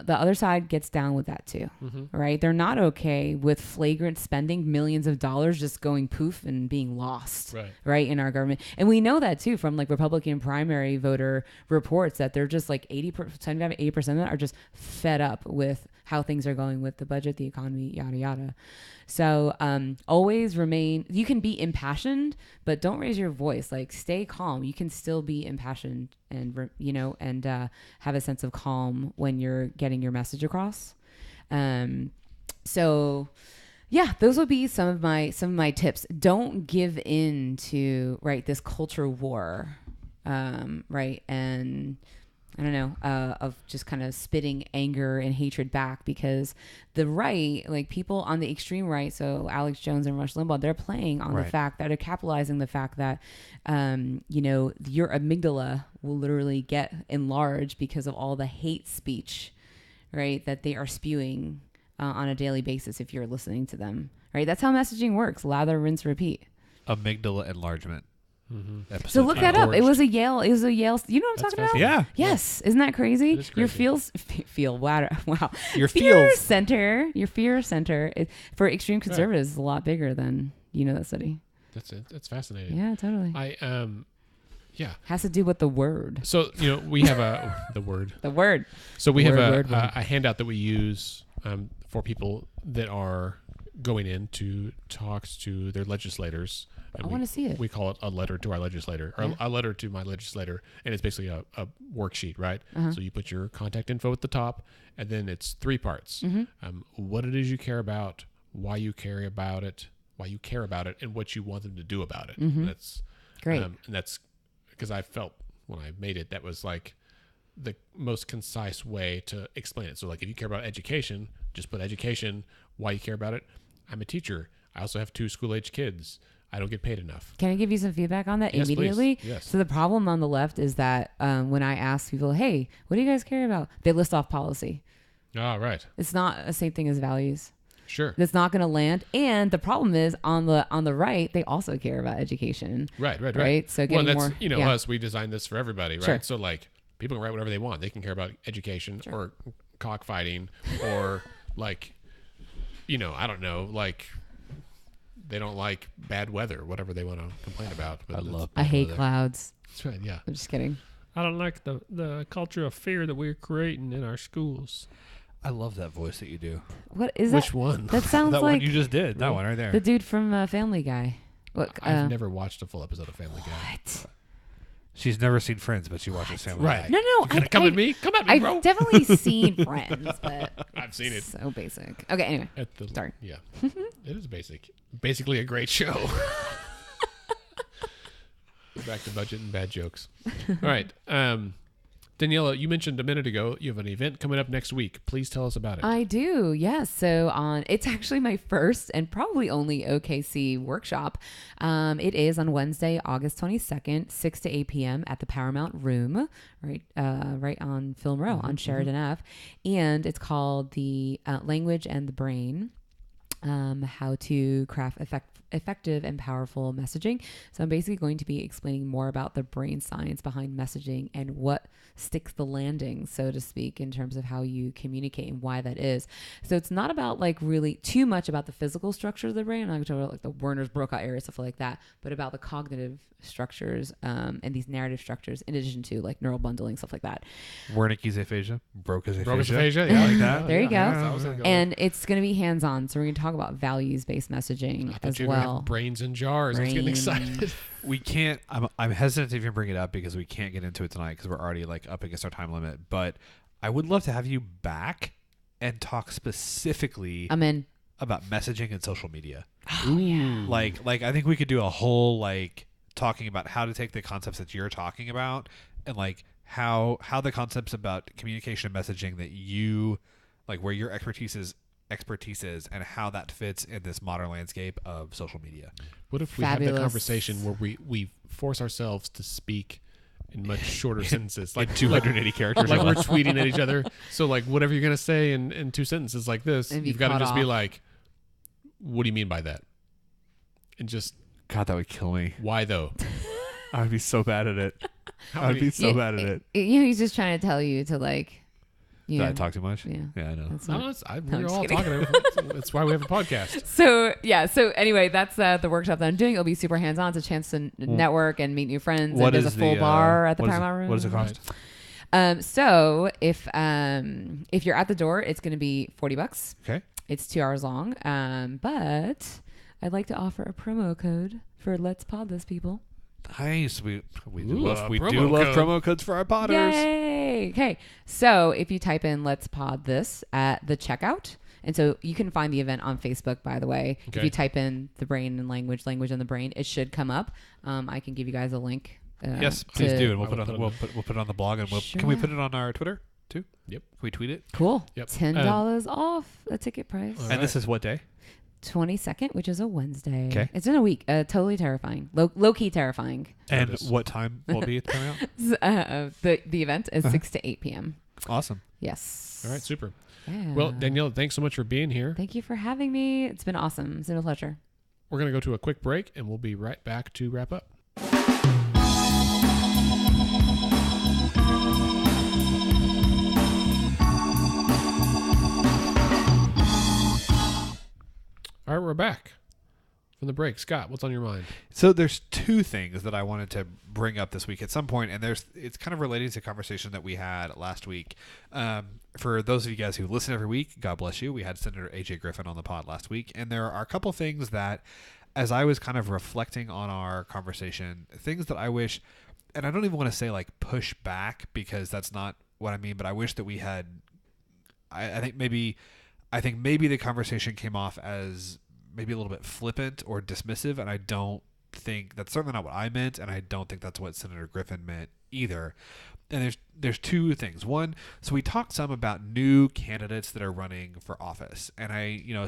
the other side gets down with that too, right? They're not okay with flagrant spending millions of dollars just going poof and being lost, right, in our government. And we know that too from like Republican primary voter reports, that they're just like 80% of them are just fed up with how things are going with the budget, the economy, yada, yada. So always remain, you can be impassioned, but don't raise your voice. Like, stay calm. You can still be impassioned and, have a sense of calm when you're getting your message across. So yeah, those would be some of my tips. Don't give in to, right, this culture war, right, and I don't know, of just kind of spitting anger and hatred back, because the right, like people on the extreme right, so Alex Jones and Rush Limbaugh, they're playing on the fact that they're capitalizing the fact that, your amygdala will literally get enlarged because of all the hate speech, right, that they are spewing on a daily basis if you're listening to them, right? That's how messaging works. Lather, rinse, repeat. Amygdala enlargement. Mm-hmm. So look that up. It was a Yale. You know what I'm talking about? Yeah. Yes. Isn't that crazy? It is Your crazy. wow. Your fear feels. center. Your fear center for extreme conservatives is a lot bigger than that study. That's it. That's fascinating. Yeah, totally. Yeah. Has to do with the word. So we have the word. The word. So we have Word. a handout that we use for people that are going into talks to their legislators. I want to see it. We call it a letter to our legislator, or a letter to my legislator, and it's basically a worksheet, right? So you put your contact info at the top, and then it's 3 parts: what it is you care about, why you care about it, and what you want them to do about it. And that's Great. and that's because I felt when I made it that was like the most concise way to explain it. So like if you care about education, just put education, why you care about it. I'm a teacher. I also have 2 school-age kids. I don't get paid enough. Can I give you some feedback on that Yes, immediately? please. Yes. So the problem on the left is that when I ask people, hey, what do you guys care about? They list off policy. Ah, right. It's not the same thing as values. Sure. That's not going to land. And the problem is on the right, they also care about education. Right. So Well, getting that's, more, us, we designed this for everybody, right? Sure. So like people can write whatever they want. They can care about education or cockfighting or like, I don't know, like they don't like bad weather, whatever they want to complain about. But I hate clouds. That's right. Yeah. I'm just kidding. I don't like the culture of fear that we're creating in our schools. I love that voice that you do. What is Which that? one? That sounds That like one you just did. That one right there. the dude from Family Guy. What? I've never watched a full episode of Family Guy. What? She's never seen Friends, but she watches Family Right. Guy. No. You gonna come at me? Come at me, bro. I've definitely seen Friends, but I've seen it. so basic. Okay, anyway. At the, Sorry. Yeah. It is basically a great show. Back to budget and bad jokes. All right. Daniela, you mentioned a minute ago you have an event coming up next week. Please tell us about it. I do, yes. So it's actually my first and probably only OKC workshop. It is on Wednesday, August 22nd, 6 to 8 p.m. at the Paramount Room, right on Film Row on Sheridan Ave. And it's called The Language and the Brain, how to craft effective and powerful messaging. So I'm basically going to be explaining more about the brain science behind messaging and what sticks the landing, so to speak, in terms of how you communicate and why that is. So it's not about like really too much about the physical structure of the brain. I'm not talking about like the Werner's Broca area, stuff like that, but about the cognitive structures and these narrative structures in addition to like neural bundling, stuff like that. Wernicke's aphasia. Broca's aphasia. Broca's aphasia, yeah. Like that. There you go. I was gonna go And it's going to be hands-on. So we're going to talk about values-based messaging I thought as you were gonna well. have brains in jars. I was getting excited. We can't. I'm hesitant to even bring it up because we can't get into it tonight because we're already like up against our time limit. But I would love to have you back and talk specifically I'm in. about messaging and social media. Oh, yeah. Like I think we could do a whole like talking about how to take the concepts that you're talking about and like how the concepts about communication and messaging that you like where your expertise is and how that fits in this modern landscape of social media. What if we have that conversation where we force ourselves to speak in much shorter sentences, like 280 characters, like or we're less. tweeting at each other. So like whatever you're gonna say in 2 sentences like this, And be you've got to cut just be off. like, "What do you mean by that?" And just God, that would kill me. why though? I would be so bad at it. I would be so bad at it. He's just trying to tell you to like, Did I talk too much? Yeah. Yeah, I know. That's No, what- we're I'm just all kidding. talking. That's why we have a podcast. So anyway, that's the workshop that I'm doing. It'll be super hands-on. It's a chance to network and meet new friends. What and is there's a full the, bar at the what is it- Paramount Room. What does it cost? So if you're at the door, it's going to be $40. Okay. It's 2 hours long. But I'd like to offer a promo code for Let's Pod This, people. Nice. We do Ooh, love a promo promo codes for our potters. Yay! Okay, so if you type in "Let's Pod This" at the checkout, and so you can find the event on Facebook, by the way. If Okay. you type in the brain and language and the brain, it should come up. I can give you guys a link. Yes, please to- do, and we'll I put will it on. put it We'll put it on the blog, and can Sure. we put it on our Twitter too? Yep. Can we tweet it? Cool. Yep. $10 off the ticket price. All And this is what day? 22nd, which is a Wednesday. 'Kay. It's in a week. Totally terrifying. Low key terrifying. And Notice. what time will it be at the Paramount? The event is 6 to 8 p.m. Awesome. Yes. All right, super. Yeah. Well, Danielle, thanks so much for being here. Thank you for having me. It's been awesome. It's been a pleasure. We're going to go to a quick break, and we'll be right back to wrap up. All right, we're back from the break. Scott, what's on your mind? So there's two things that I wanted to bring up this week at some point, and it's kind of related to a conversation that we had last week. For those of you guys who listen every week, God bless you. We had Senator A.J. Griffin on the pod last week, and there are a couple things that, as I was kind of reflecting on our conversation, things that I wish, and I don't even want to say like push back because that's not what I mean, but I wish that we had. I think maybe the conversation came off as maybe a little bit flippant or dismissive, and I don't think that's certainly not what I meant, and I don't think that's what Senator Griffin meant either. And there's two things. One, so we talked some about new candidates that are running for office, and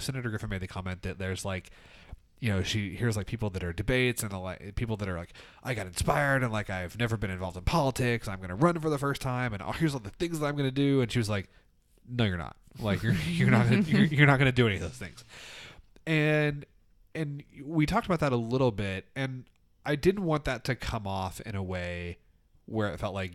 Senator Griffin made the comment that there's like, she hears like people that are debates and people that are like, I got inspired and like I've never been involved in politics. I'm going to run for the first time, and here's all the things that I'm going to do. And she was like, no, you're not. Like you're not you're not going to do any of those things. And we talked about that a little bit, and I didn't want that to come off in a way where it felt like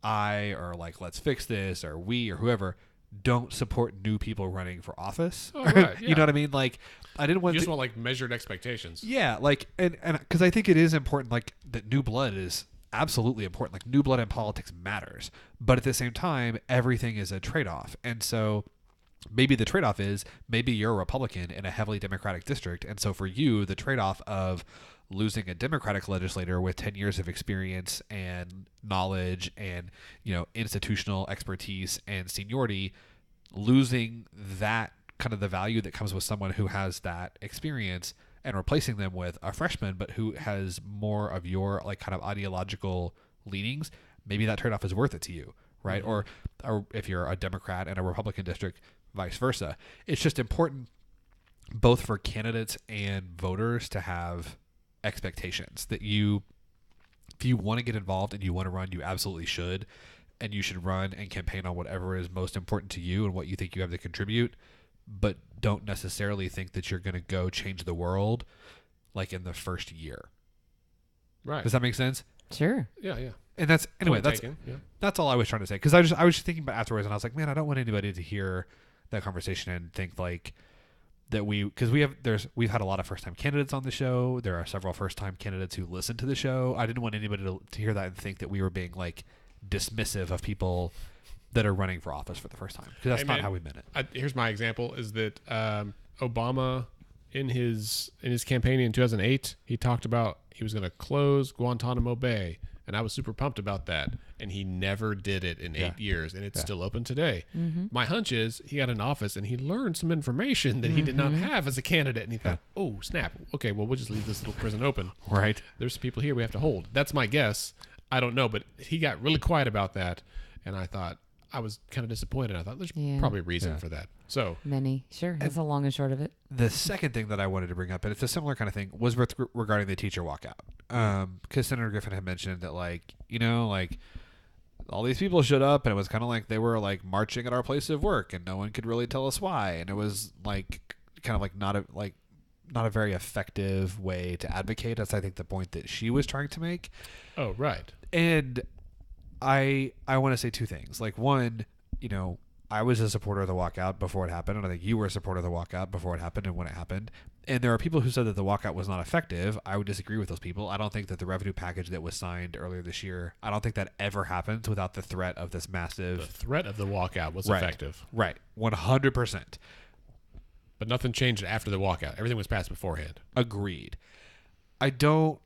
I or like let's fix this or we or whoever don't support new people running for office. Oh, right, yeah. You know what I mean? Like I didn't want You just want like measured expectations. Yeah, like and because I think it is important, like that new blood is absolutely important. Like new blood in politics matters, but at the same time, everything is a trade-off, and so. Maybe the trade-off is maybe you're a Republican in a heavily Democratic district. And so for you, the trade-off of losing a Democratic legislator with 10 years of experience and knowledge and, institutional expertise and seniority, losing that kind of the value that comes with someone who has that experience and replacing them with a freshman, but who has more of your like kind of ideological leanings, maybe that trade-off is worth it to you. Right. Mm-hmm. Or if you're a Democrat in a Republican district, vice versa. It's just important both for candidates and voters to have expectations that if you want to get involved and you want to run, you absolutely should. And you should run and campaign on whatever is most important to you and what you think you have to contribute, but don't necessarily think that you're going to go change the world like in the first year. Right. Does that make sense? Sure. Yeah, yeah. And that's all I was trying to say. Because I was thinking about afterwards, and I was like, man, I don't want anybody to hear that conversation and think like that we've had a lot of first time candidates on the show. There are several first time candidates who listen to the show. I didn't want anybody to hear that and think that we were being like dismissive of people that are running for office for the first time, because that's not how we meant it. Here's my example: is that Obama in his campaign in 2008, he talked about he was going to close Guantanamo Bay. And I was super pumped about that. And he never did it in 8 years. And it's still open today. Mm-hmm. My hunch is he got in office and he learned some information that he did not have as a candidate. And he thought, oh, snap. Okay, well, we'll just leave this little prison open. Right. There's some people here we have to hold. That's my guess. I don't know. But he got really quiet about that. And I thought, I was kind of disappointed. I thought there's probably a reason for that. So many. Sure. That's the long and short of it. The second thing that I wanted to bring up, and it's a similar kind of thing, was regarding the teacher walkout. Because Senator Griffin had mentioned that, like, all these people showed up, and it was kind of like they were like marching at our place of work, and no one could really tell us why. And it was like kind of like not a very effective way to advocate. That's I think the point that she was trying to make. Oh, right. And I want to say two things. Like one, I was a supporter of the walkout before it happened, and I think you were a supporter of the walkout before it happened and when it happened. And there are people who said that the walkout was not effective. I would disagree with those people. I don't think that the revenue package that was signed earlier this year, I don't think that ever happens without the threat of this massive... The threat of the walkout was effective. Right. 100%. But nothing changed after the walkout. Everything was passed beforehand. Agreed. I didn't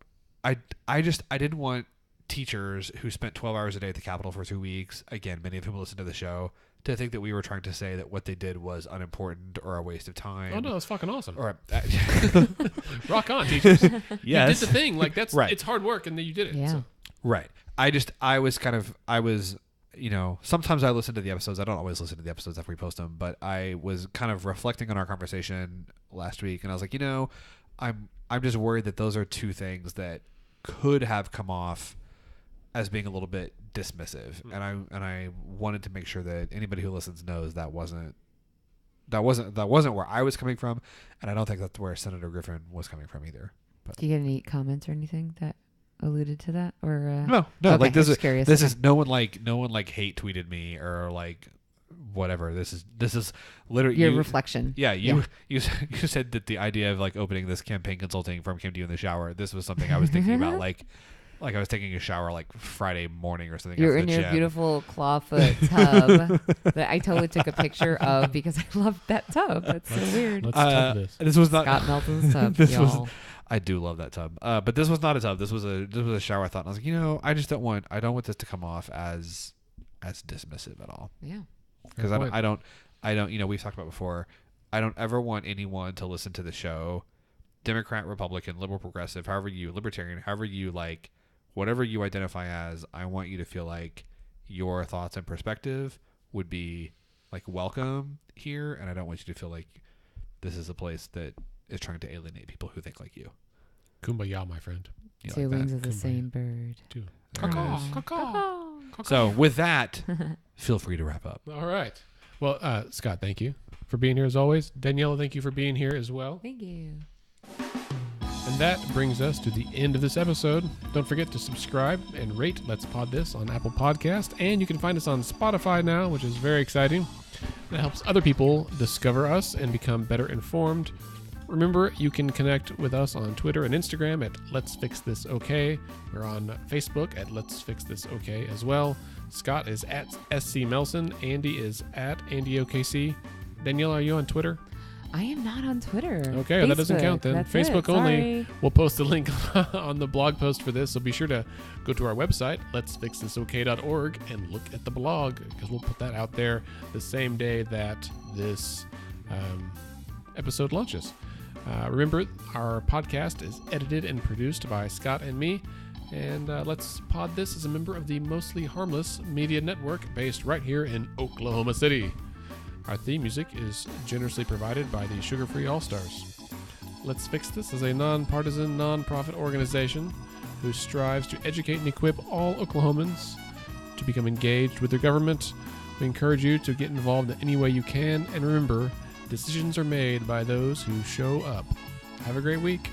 want teachers who spent 12 hours a day at the Capitol for 2 weeks, again, many of whom listen to the show, to think that we were trying to say that what they did was unimportant or a waste of time. Oh, no, that's fucking awesome. Or rock on, teachers. Yes. You did the thing. Like, that's right. It's hard work, and then you did it. Yeah. So. Right. I was, sometimes I listen to the episodes. I don't always listen to the episodes after we post them, but I was kind of reflecting on our conversation last week, and I was like, I'm just worried that those are two things that could have come off as being a little bit dismissive, and I wanted to make sure that anybody who listens knows that wasn't where I was coming from, and I don't think that's where Senator Griffin was coming from either. But Do you get any comments or anything that alluded to that, or no, okay, like this I'm is just curious. this Okay. is no one like hate tweeted me or like whatever. This is literally Your reflection. Yeah, you said that the idea of like opening this campaign consulting firm came to you in the shower. This was something I was thinking about, like I was taking a shower like Friday morning or something. You're after in the your gym. beautiful clawfoot tub that I totally took a picture of because I love that tub. That's so weird. Let's tub this. This was not Scott Melton's tub, this y'all. was. I do love that tub, but this was not a tub. This was a shower. I thought, and I was like, I just don't want this to come off as dismissive at all. Yeah. Because Fair point. I don't. We've talked about before. I don't ever want anyone to listen to the show, Democrat, Republican, liberal, progressive, libertarian, however you like, whatever you identify as. I want you to feel like your thoughts and perspective would be like welcome here, and I don't want you to feel like this is a place that is trying to alienate people who think like you. Kumbaya, my friend. You Two like wings that? of the same bird. Too. There it Caw-caw, is. caw-caw. So with that, feel free to wrap up. All right. Well, Scott, thank you for being here as always. Daniela, thank you for being here as well. Thank you. And that brings us to the end of this episode. Don't forget to subscribe and rate Let's Pod This on Apple Podcast. And you can find us on Spotify now, which is very exciting. That helps other people discover us and become better informed. Remember, you can connect with us on Twitter and Instagram at Let's Fix This OK. We're on Facebook at Let's Fix This OK as well. Scott is at SC Melson. Andy is at AndyOKC. Daniela, are you on Twitter? I am not on Twitter. Okay, well, that doesn't Facebook. count then. That's Facebook it. only. Sorry. We'll post a link on the blog post for this, so be sure to go to our website, letsfixthisok.org, and look at the blog, because we'll put that out there the same day that this episode launches. Remember, our podcast is edited and produced by Scott and me, and Let's Pod This is a member of the Mostly Harmless Media Network based right here in Oklahoma City. Our theme music is generously provided by the Sugar Free All-Stars. Let's Fix This is a nonpartisan, nonprofit organization who strives to educate and equip all Oklahomans to become engaged with their government. We encourage you to get involved in any way you can, and remember, decisions are made by those who show up. Have a great week.